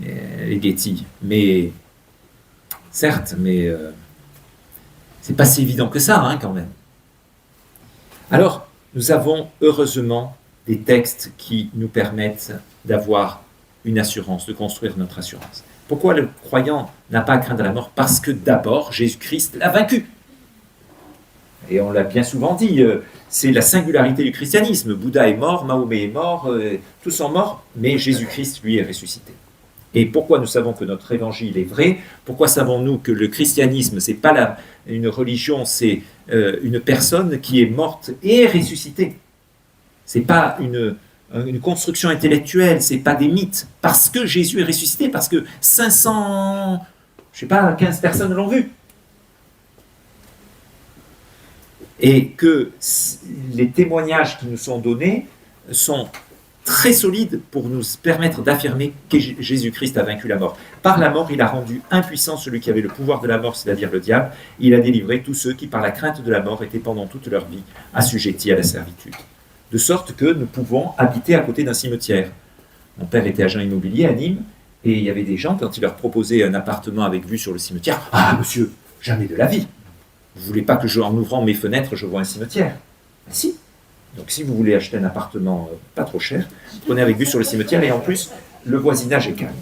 Getty. Mais, certes, mais c'est pas si évident que ça, hein, quand même. Alors, nous avons heureusement des textes qui nous permettent d'avoir une assurance, de construire notre assurance. Pourquoi le croyant n'a pas à craindre la mort? Parce que d'abord, Jésus-Christ l'a vaincu. Et on l'a bien souvent dit, c'est la singularité du christianisme. Bouddha est mort, Mahomet est mort, tous sont morts, mais Jésus-Christ, lui, est ressuscité. Et pourquoi nous savons que notre évangile est vrai? Pourquoi savons-nous que le christianisme, ce n'est pas une religion, c'est une personne qui est morte et ressuscitée? Ce n'est pas une construction intellectuelle, ce n'est pas des mythes. Parce que Jésus est ressuscité, parce que 500, 15 personnes l'ont vu. Et que les témoignages qui nous sont donnés sont très solides pour nous permettre d'affirmer que Jésus-Christ a vaincu la mort. Par la mort, il a rendu impuissant celui qui avait le pouvoir de la mort, c'est-à-dire le diable. Il a délivré tous ceux qui, par la crainte de la mort, étaient pendant toute leur vie assujettis à la servitude. De sorte que nous pouvons habiter à côté d'un cimetière. Mon père était agent immobilier à Nîmes, et il y avait des gens, quand il leur proposait un appartement avec vue sur le cimetière, « Ah, monsieur, jamais de la vie! Vous ne voulez pas que, en ouvrant mes fenêtres, je vois un cimetière ?» Ben, si. Donc si vous voulez acheter un appartement pas trop cher, prenez avec vue sur le cimetière, et en plus, le voisinage est calme.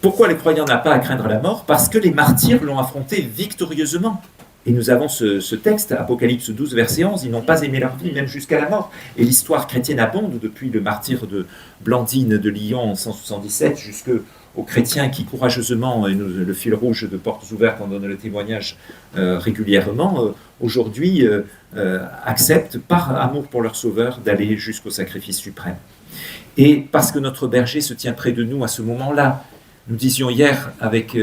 Pourquoi les croyants n'ont pas à craindre la mort? Parce que les martyrs l'ont affronté victorieusement. Et nous avons ce texte, Apocalypse 12, verset 11, ils n'ont pas aimé leur vie, même jusqu'à la mort. Et l'histoire chrétienne abonde depuis le martyre de Blandine de Lyon en 177 jusqu'aux chrétiens qui courageusement, et le fil rouge de Portes ouvertes, on donne le témoignage régulièrement, aujourd'hui acceptent par amour pour leur sauveur d'aller jusqu'au sacrifice suprême. Et parce que notre berger se tient près de nous à ce moment-là, nous disions hier avec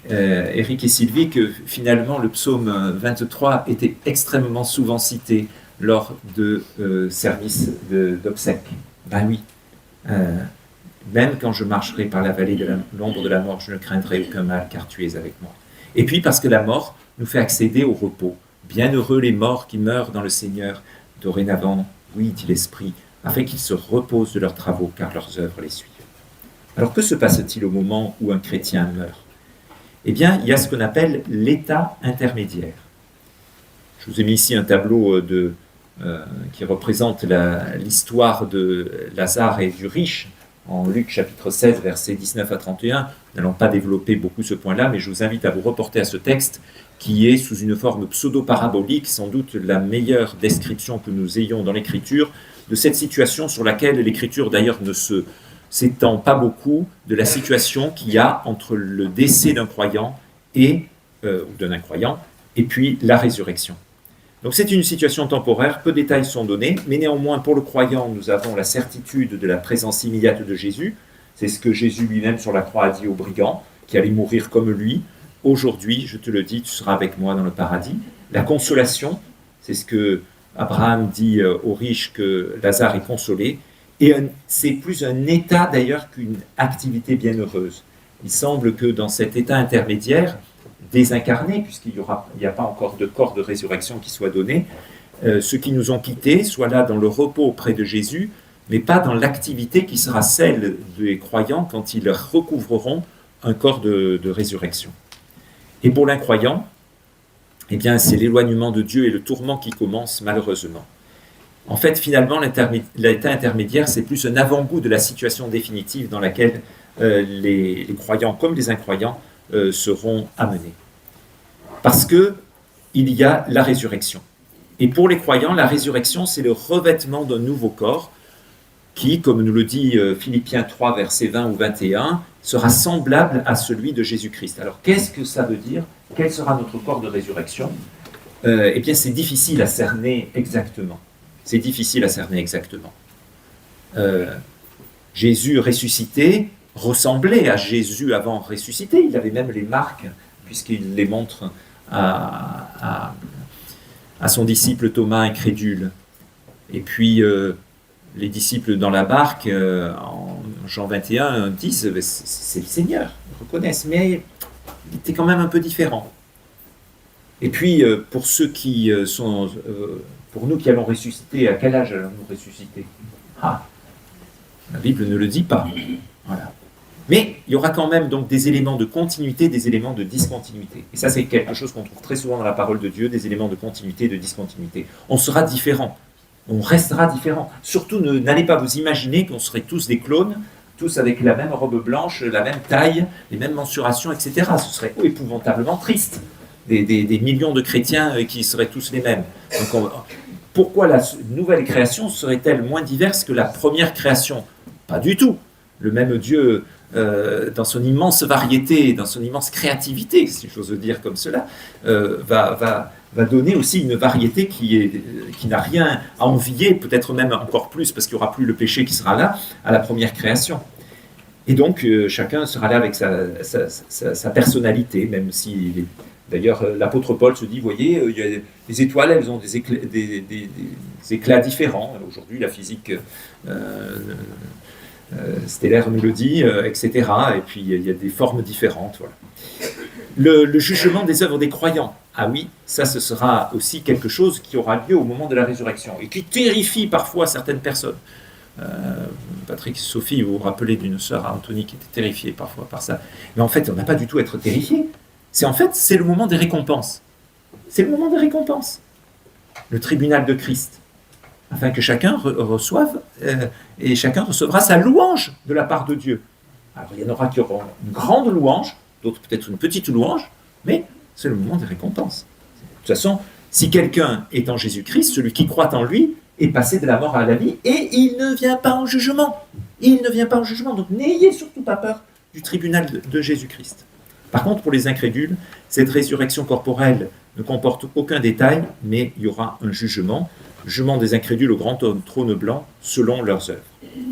Eric et Sylvie que finalement le psaume 23 était extrêmement souvent cité lors de services d'obsèques. Ben oui, même quand je marcherai par la vallée de l'ombre de la mort, je ne craindrai aucun mal car tu es avec moi. Et puis parce que la mort nous fait accéder au repos. Bienheureux les morts qui meurent dans le Seigneur, dorénavant, oui, dit l'Esprit, afin qu'ils se reposent de leurs travaux car leurs œuvres les suivent. Alors que se passe-t-il au moment où un chrétien meurt? Eh bien, il y a ce qu'on appelle l'état intermédiaire. Je vous ai mis ici un tableau qui représente l'histoire de Lazare et du riche, en Luc chapitre 16, versets 19 à 31. Nous n'allons pas développer beaucoup ce point-là, mais je vous invite à vous reporter à ce texte qui est sous une forme pseudo-parabolique, sans doute la meilleure description que nous ayons dans l'Écriture, de cette situation sur laquelle l'Écriture d'ailleurs ne s'étend pas beaucoup, de la situation qu'il y a entre le décès d'un croyant ou d'un incroyant, et puis la résurrection. Donc c'est une situation temporaire, peu de détails sont donnés, mais néanmoins pour le croyant, nous avons la certitude de la présence immédiate de Jésus. C'est ce que Jésus lui-même sur la croix a dit au brigand, qui allait mourir comme lui. Aujourd'hui, je te le dis, tu seras avec moi dans le paradis. La consolation C'est ce que Abraham dit aux riches, que Lazare est consolé. Et c'est plus un état d'ailleurs qu'une activité bienheureuse. Il semble que dans cet état intermédiaire, désincarné, puisqu'il n'y a pas encore de corps de résurrection qui soit donné, ceux qui nous ont quittés soient là dans le repos auprès de Jésus, mais pas dans l'activité qui sera celle des croyants quand ils recouvreront un corps de résurrection. Et pour l'incroyant, eh bien, c'est l'éloignement de Dieu et le tourment qui commence malheureusement. En fait, finalement, l'état intermédiaire, c'est plus un avant-goût de la situation définitive dans laquelle les croyants comme les incroyants seront amenés. Parce qu'il y a la résurrection. Et pour les croyants, la résurrection, c'est le revêtement d'un nouveau corps qui, comme nous le dit Philippiens 3, versets 20 ou 21, sera semblable à celui de Jésus-Christ. Alors, qu'est-ce que ça veut dire? Quel sera notre corps de résurrection? Eh bien, c'est difficile à cerner exactement. C'est difficile à cerner exactement. Jésus ressuscité ressemblait à Jésus avant ressuscité. Il avait même les marques, puisqu'il les montre à son disciple Thomas incrédule. Et puis, les disciples dans la barque, en Jean 21, disent « c'est le Seigneur », ils reconnaissent, mais il était quand même un peu différent. Et puis, pour ceux qui sont... pour nous qui allons ressusciter, à quel âge allons-nous ressusciter? La Bible ne le dit pas. Voilà. Mais il y aura quand même donc des éléments de continuité, des éléments de discontinuité. Et ça, c'est quelque chose qu'on trouve très souvent dans la parole de Dieu, des éléments de continuité et de discontinuité. On sera différent. On restera différent. Surtout, n'allez pas vous imaginer qu'on serait tous des clones, tous avec la même robe blanche, la même taille, les mêmes mensurations, etc. Ce serait épouvantablement triste. Des millions de chrétiens qui seraient tous les mêmes. Donc pourquoi la nouvelle création serait-elle moins diverse que la première création? Pas du tout. Le même Dieu, dans son immense variété, dans son immense créativité, si j'ose dire comme cela, va donner aussi une variété qui n'a rien à envier, peut-être même encore plus, parce qu'il n'y aura plus le péché qui sera là, à la première création. Et donc, chacun sera là avec sa personnalité, même si... D'ailleurs, l'apôtre Paul se dit, voyez, il y a les étoiles, elles ont des éclats différents. Aujourd'hui, la physique stellaire nous le dit, etc. Et puis, il y a des formes différentes. Voilà. Le jugement des œuvres des croyants. Ah oui, ça, ce sera aussi quelque chose qui aura lieu au moment de la résurrection et qui terrifie parfois certaines personnes. Patrick et Sophie, vous vous rappelez d'une sœur à Anthony qui était terrifiée parfois par ça. Mais en fait, on n'a pas du tout à être terrifié. C'est le moment des récompenses. C'est le moment des récompenses. Le tribunal de Christ. Afin que chacun reçoive et chacun recevra sa louange de la part de Dieu. Alors il y en aura qui auront une grande louange, d'autres peut-être une petite louange, mais c'est le moment des récompenses. De toute façon, si quelqu'un est en Jésus-Christ, celui qui croit en lui est passé de la mort à la vie et il ne vient pas en jugement. Il ne vient pas en jugement. Donc n'ayez surtout pas peur du tribunal de Jésus-Christ. Par contre, pour les incrédules, cette résurrection corporelle ne comporte aucun détail, mais il y aura un jugement des incrédules au grand trône blanc selon leurs œuvres.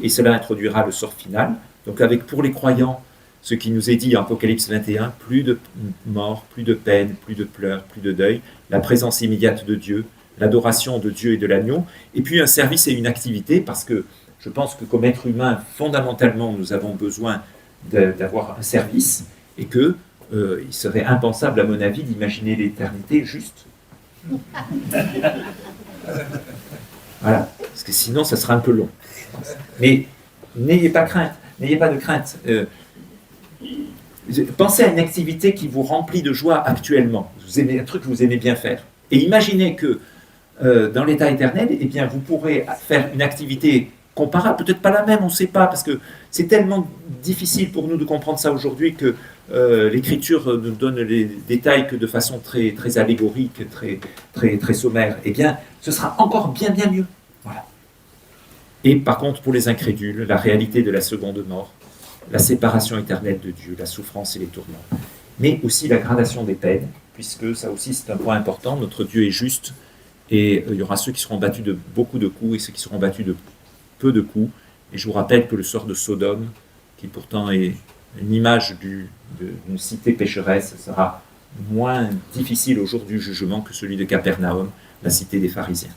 Et cela introduira le sort final. Donc pour les croyants, ce qui nous est dit en Apocalypse 21, plus de mort, plus de peine, plus de pleurs, plus de deuil, la présence immédiate de Dieu, l'adoration de Dieu et de l'agneau, et puis un service et une activité, parce que je pense que comme être humain, fondamentalement, nous avons besoin d'avoir un service, et que il serait impensable, à mon avis, d'imaginer l'éternité juste. Voilà, parce que sinon, ça sera un peu long. Mais n'ayez pas de crainte. Pensez à une activité qui vous remplit de joie actuellement. Vous aimez un truc que vous aimez bien faire. Et imaginez que dans l'état éternel, eh bien, vous pourrez faire une activité comparable, peut-être pas la même, on ne sait pas, parce que c'est tellement difficile pour nous de comprendre ça aujourd'hui que l'Écriture nous donne les détails que de façon très, très allégorique, très, très, très sommaire. Eh bien, ce sera encore bien, bien mieux. Voilà. Et par contre, pour les incrédules, la réalité de la seconde mort, la séparation éternelle de Dieu, la souffrance et les tourments, mais aussi la gradation des peines, puisque ça aussi c'est un point important, notre Dieu est juste, et il y aura ceux qui seront battus de beaucoup de coups et ceux qui seront battus de peu de coups. Et je vous rappelle que le sort de Sodome, qui pourtant est une image d'une cité pécheresse, sera moins difficile au jour du jugement que celui de Capernaum. la cité des pharisiens.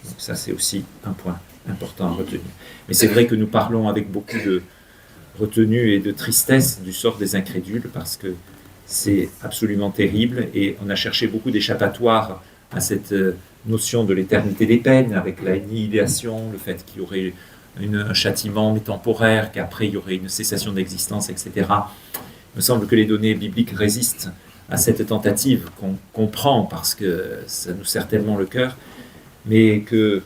Donc ça, c'est aussi un point important à retenir. Mais c'est vrai que nous parlons avec beaucoup de retenue et de tristesse du sort des incrédules, parce que c'est absolument terrible, et on a cherché beaucoup d'échappatoires à cette notion de l'éternité des peines, avec l'annihilation, le fait qu'il y aurait un châtiment temporaire, qu'après il y aurait une cessation d'existence, etc. Il me semble que les données bibliques résistent à cette tentative qu'on comprend parce que ça nous serre tellement le cœur, mais que,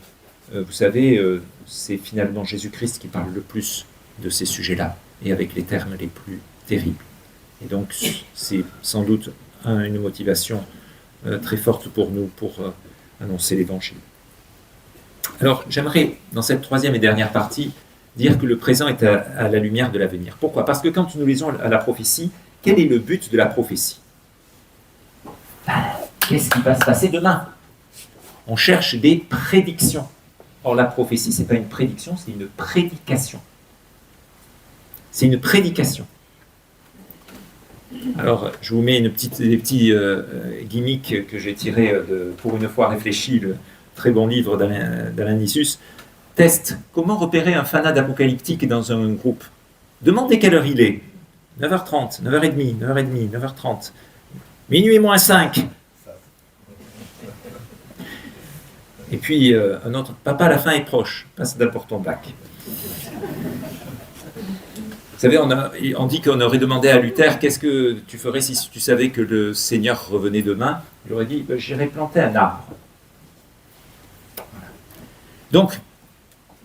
vous savez, c'est finalement Jésus-Christ qui parle le plus de ces sujets-là, et avec les termes les plus terribles. Et donc, c'est sans doute une motivation très forte pour nous pour annoncer l'Évangile. Alors, j'aimerais, dans cette troisième et dernière partie, dire que le présent est à la lumière de l'avenir. Pourquoi? Parce que quand nous lisons à la prophétie, quel est le but de la prophétie? Qu'est-ce qui va se passer demain? On cherche des prédictions. Or, la prophétie, ce n'est pas une prédiction, c'est une prédication. C'est une prédication. Alors, je vous mets des petits gimmicks que j'ai tirés Pour une fois réfléchi, le très bon livre d'Alain Nissus. Test, comment repérer un fanat apocalyptique dans un groupe? Demandez quelle heure il est. 9h30, 9h30, 9h30, 9h30. Minuit moins 5. Et puis, un autre, papa, la fin est proche. Passe d'abord ton bac. Vous savez, on dit qu'on aurait demandé à Luther, qu'est-ce que tu ferais si tu savais que le Seigneur revenait demain? Il aurait dit, j'irais planter un arbre. Voilà. Donc,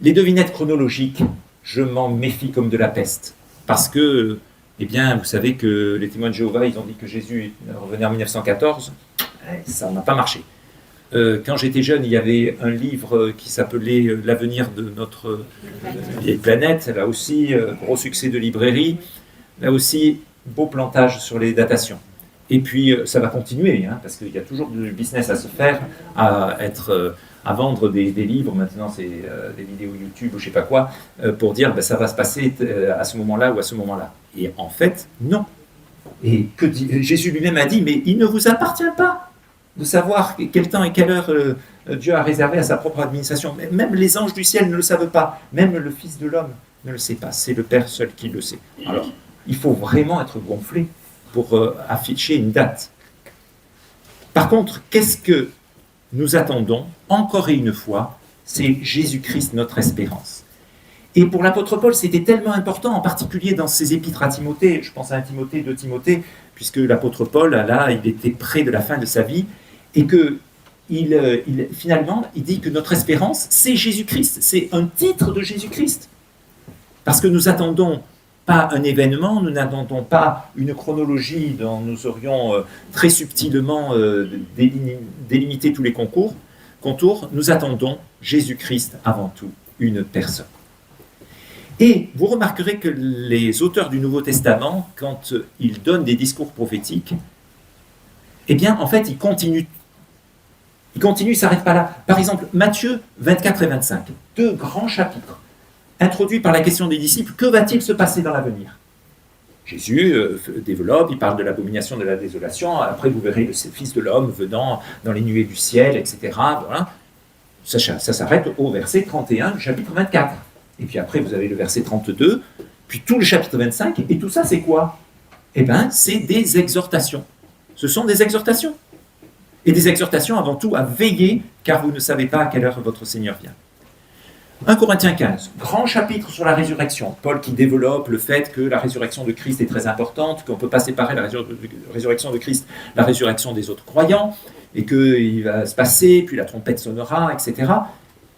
les devinettes chronologiques, je m'en méfie comme de la peste. Parce que, eh bien, vous savez que les témoins de Jéhovah, ils ont dit que Jésus revenait en 1914. Ça n'a pas marché. Quand j'étais jeune, il y avait un livre qui s'appelait « L'avenir de notre vieille planète ». Là aussi, gros succès de librairie. Là aussi, beau plantage sur les datations. Et puis, ça va continuer, hein, parce qu'il y a toujours du business à se faire, à vendre des livres. Maintenant, c'est des vidéos YouTube ou je ne sais pas quoi, pour dire ça va se passer à ce moment-là ou à ce moment-là. Et en fait, non. Et Jésus lui-même a dit « Mais il ne vous appartient pas de savoir quel temps et quelle heure Dieu a réservé à sa propre administration. Même les anges du ciel ne le savent pas. Même le Fils de l'homme ne le sait pas. C'est le Père seul qui le sait. » Alors, il faut vraiment être gonflé pour afficher une date. Par contre, qu'est-ce que nous attendons, encore et une fois? C'est Jésus-Christ, notre espérance. Et pour l'apôtre Paul, c'était tellement important, en particulier dans ses épîtres à Timothée, je pense à 1 Timothée, 2 Timothée, puisque l'apôtre Paul, là, il était près de la fin de sa vie, et que finalement, il dit que notre espérance, c'est Jésus-Christ, c'est un titre de Jésus-Christ. Parce que nous attendons pas un événement, nous n'attendons pas une chronologie dont nous aurions très subtilement délimité tous les contours, nous attendons Jésus-Christ avant tout, une personne. Et vous remarquerez que les auteurs du Nouveau Testament, quand ils donnent des discours prophétiques, eh bien, en fait, ils continuent, ils ne s'arrêtent pas là. Par exemple, Matthieu 24 et 25, deux grands chapitres, introduits par la question des disciples, que va-t-il se passer dans l'avenir? Jésus développe, il parle de l'abomination de la désolation, après vous verrez le Fils de l'homme venant dans les nuées du ciel, etc. Voilà. Ça s'arrête au verset 31 du chapitre 24. Et puis après, vous avez le verset 32, puis tout le chapitre 25, et tout ça, c'est quoi? Eh bien, c'est des exhortations. Ce sont des exhortations. Et des exhortations avant tout à veiller, car vous ne savez pas à quelle heure votre Seigneur vient. 1 Corinthiens 15, grand chapitre sur la résurrection. Paul qui développe le fait que la résurrection de Christ est très importante, qu'on ne peut pas séparer la résurrection de Christ, la résurrection des autres croyants, et qu'il va se passer, puis la trompette sonnera, etc.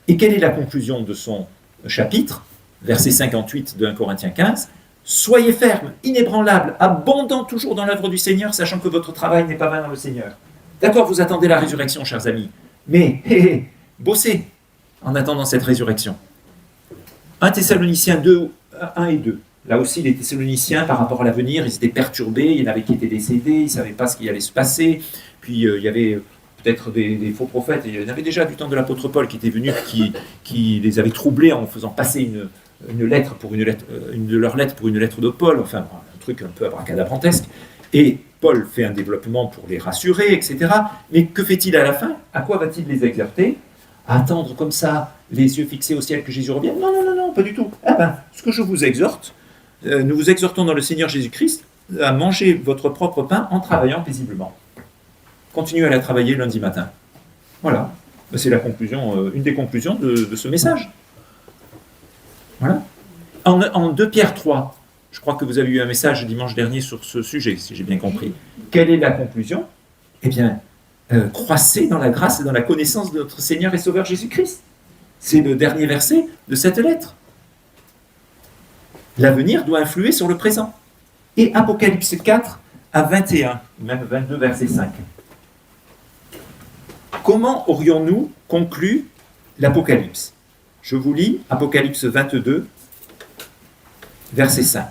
Et quelle est la conclusion de son chapitre, verset 58 de 1 Corinthiens 15, « Soyez fermes, inébranlables, abondants toujours dans l'œuvre du Seigneur, sachant que votre travail n'est pas vain dans le Seigneur. » D'accord, vous attendez la résurrection, chers amis, mais bossez en attendant cette résurrection. 1 Thessaloniciens 2, 1 et 2. Là aussi, les Thessaloniciens, par rapport à l'avenir, ils étaient perturbés, il y en avait qui étaient décédés, ils ne savaient pas ce qui allait se passer, puis il y avait peut-être des faux prophètes, et il y en avait déjà du temps de l'apôtre Paul qui était venu, qui les avait troublés en faisant passer une lettre pour une de leurs lettres pour une lettre de Paul, enfin un truc un peu abracadabrantesque. Et Paul fait un développement pour les rassurer, etc. Mais que fait-il à la fin? À quoi va-t-il les exhorter? À attendre comme ça, les yeux fixés au ciel que Jésus revienne? Non, non, non, non, pas du tout. Eh ben, ce que je vous exhorte, nous vous exhortons dans le Seigneur Jésus-Christ à manger votre propre pain en travaillant paisiblement. Continuez à la travailler lundi matin. Voilà. C'est la conclusion, une des conclusions de ce message. Voilà. En 2 Pierre 3, je crois que vous avez eu un message dimanche dernier sur ce sujet, si j'ai bien compris. Quelle est la conclusion? Eh bien, croissez dans la grâce et dans la connaissance de notre Seigneur et Sauveur Jésus-Christ. C'est le dernier verset de cette lettre. L'avenir doit influer sur le présent. Et Apocalypse 4 à 21, même 22, verset 5. Comment aurions-nous conclu l'Apocalypse? Je vous lis Apocalypse 22, verset 5.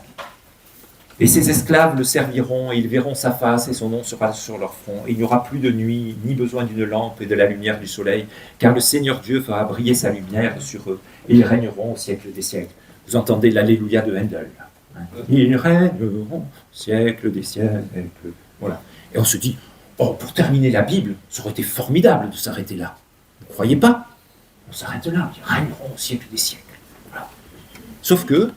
Et ses esclaves le serviront, et ils verront sa face, et son nom sera sur leur front. Et il n'y aura plus de nuit, ni besoin d'une lampe et de la lumière du soleil, car le Seigneur Dieu fera briller sa lumière sur eux, et ils régneront au siècle des siècles. Vous entendez l'Alléluia de Handel. Ils régneront au siècle des siècles. Voilà. Et on se dit, oh, pour terminer la Bible, ça aurait été formidable de s'arrêter là. Vous ne croyez pas? On s'arrête là, ils régneront au siècle des siècles. Voilà. Sauf que,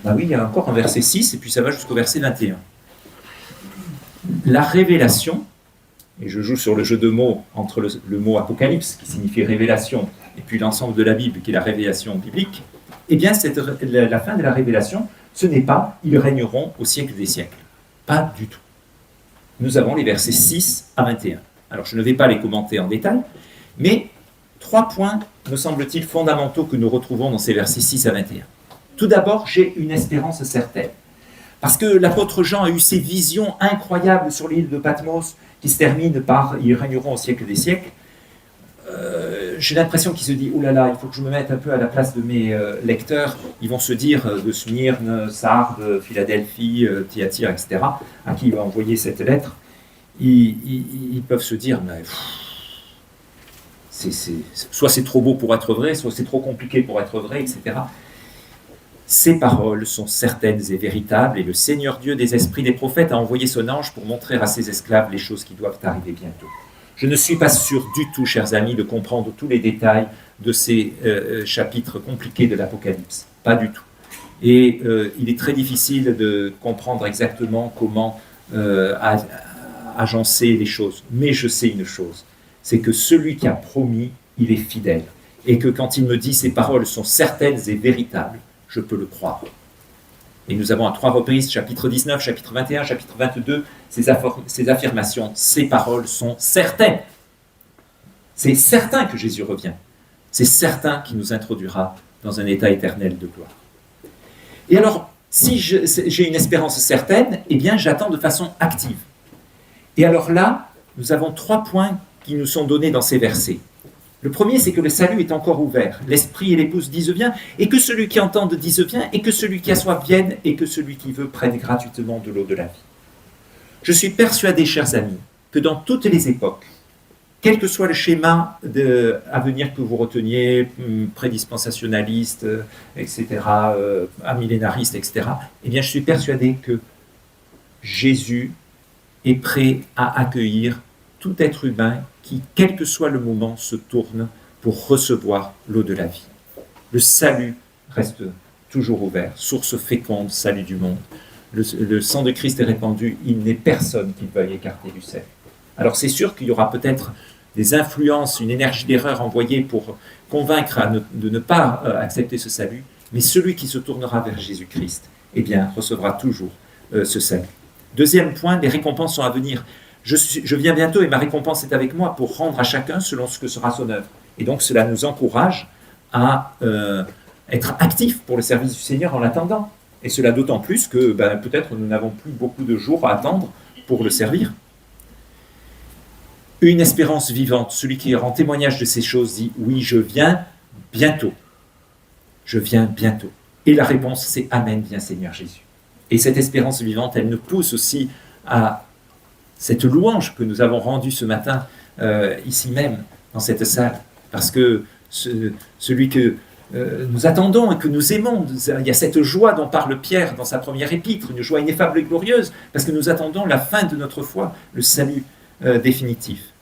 oui, il y a encore un verset 6, et puis ça va jusqu'au verset 21. La révélation, et je joue sur le jeu de mots entre le mot apocalypse, qui signifie révélation, et puis l'ensemble de la Bible, qui est la révélation biblique, eh bien, la fin de la révélation, ce n'est pas « ils régneront au siècle des siècles ». Pas du tout. Nous avons les versets 6 à 21. Alors, je ne vais pas les commenter en détail, mais 3 points, me semble-t-il, fondamentaux que nous retrouvons dans ces versets 6 à 21. Tout d'abord, j'ai une espérance certaine. Parce que l'apôtre Jean a eu ces visions incroyables sur l'île de Patmos qui se terminent par « ils régneront au siècle des siècles ». J'ai l'impression qu'il se dit « oh là là, il faut que je me mette un peu à la place de mes lecteurs ». Ils vont se dire de Smyrne, Sardes, Philadelphie, Thyatire, etc., à qui il va envoyer cette lettre. Ils peuvent se dire mais, soit c'est trop beau pour être vrai, soit c'est trop compliqué pour être vrai, etc. Ces paroles sont certaines et véritables, et le Seigneur Dieu des esprits des prophètes a envoyé son ange pour montrer à ses esclaves les choses qui doivent arriver bientôt. Je ne suis pas sûr du tout, chers amis, de comprendre tous les détails de ces chapitres compliqués de l'Apocalypse. Pas du tout. Et il est très difficile de comprendre exactement comment agencer les choses. Mais je sais une chose, c'est que celui qui a promis, il est fidèle. Et que quand il me dit ces paroles sont certaines et véritables, je peux le croire. Et nous avons à 3 reprises, chapitre 19, chapitre 21, chapitre 22, ces affirmations, ces paroles sont certaines. C'est certain que Jésus revient. C'est certain qu'il nous introduira dans un état éternel de gloire. Et alors, si j'ai une espérance certaine, eh bien j'attends de façon active. Et alors là, nous avons 3 points qui nous sont donnés dans ces versets. Le premier, c'est que le salut est encore ouvert. L'esprit et l'épouse disent viens, et que celui qui entende dise viens, et que celui qui a soif vienne, et que celui qui veut prenne gratuitement de l'eau de la vie. Je suis persuadé, chers amis, que dans toutes les époques, quel que soit le schéma à venir que vous reteniez, prédispensationaliste, etc., amillénariste, etc., eh bien, je suis persuadé que Jésus est prêt à accueillir tout être humain qui, quel que soit le moment, se tourne pour recevoir l'eau de la vie. Le salut reste toujours ouvert, source féconde, salut du monde. Le sang de Christ est répandu, il n'est personne qui veuille écarter du salut. Alors c'est sûr qu'il y aura peut-être des influences, une énergie d'erreur envoyée pour convaincre de ne pas accepter ce salut, mais celui qui se tournera vers Jésus-Christ, eh bien, recevra toujours ce salut. Deuxième point, les récompenses sont à venir. Je viens bientôt et ma récompense est avec moi pour rendre à chacun selon ce que sera son œuvre. Et donc cela nous encourage à être actifs pour le service du Seigneur en l'attendant. Et cela d'autant plus que peut-être nous n'avons plus beaucoup de jours à attendre pour le servir. Une espérance vivante, celui qui rend témoignage de ces choses dit « Oui, je viens bientôt. Je viens bientôt. » Et la réponse c'est « Amen, viens Seigneur Jésus. » Et cette espérance vivante, elle nous pousse aussi à cette louange que nous avons rendue ce matin, ici même, dans cette salle. Parce que celui que nous attendons et que nous aimons. Il y a cette joie dont parle Pierre dans sa première épître, une joie ineffable et glorieuse, parce que nous attendons la fin de notre foi, le salut définitif.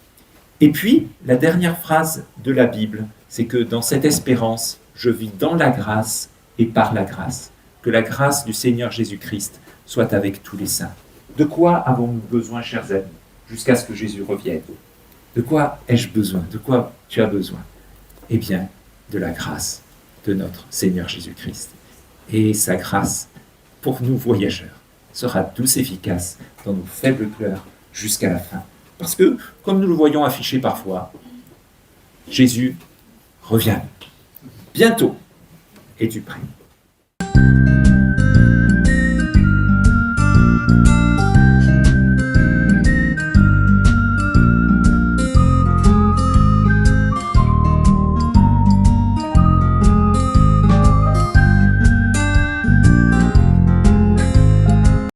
Et puis, la dernière phrase de la Bible, c'est que dans cette espérance, je vis dans la grâce et par la grâce. Que la grâce du Seigneur Jésus-Christ soit avec tous les saints. De quoi avons-nous besoin, chers amis, jusqu'à ce que Jésus revienne? De quoi ai-je besoin? De quoi tu as besoin? Eh bien, de la grâce de notre Seigneur Jésus-Christ. Et sa grâce, pour nous voyageurs, sera douce et efficace dans nos faibles cœurs jusqu'à la fin. Parce que, comme nous le voyons affiché parfois, Jésus revient. Bientôt. Es-tu prêt?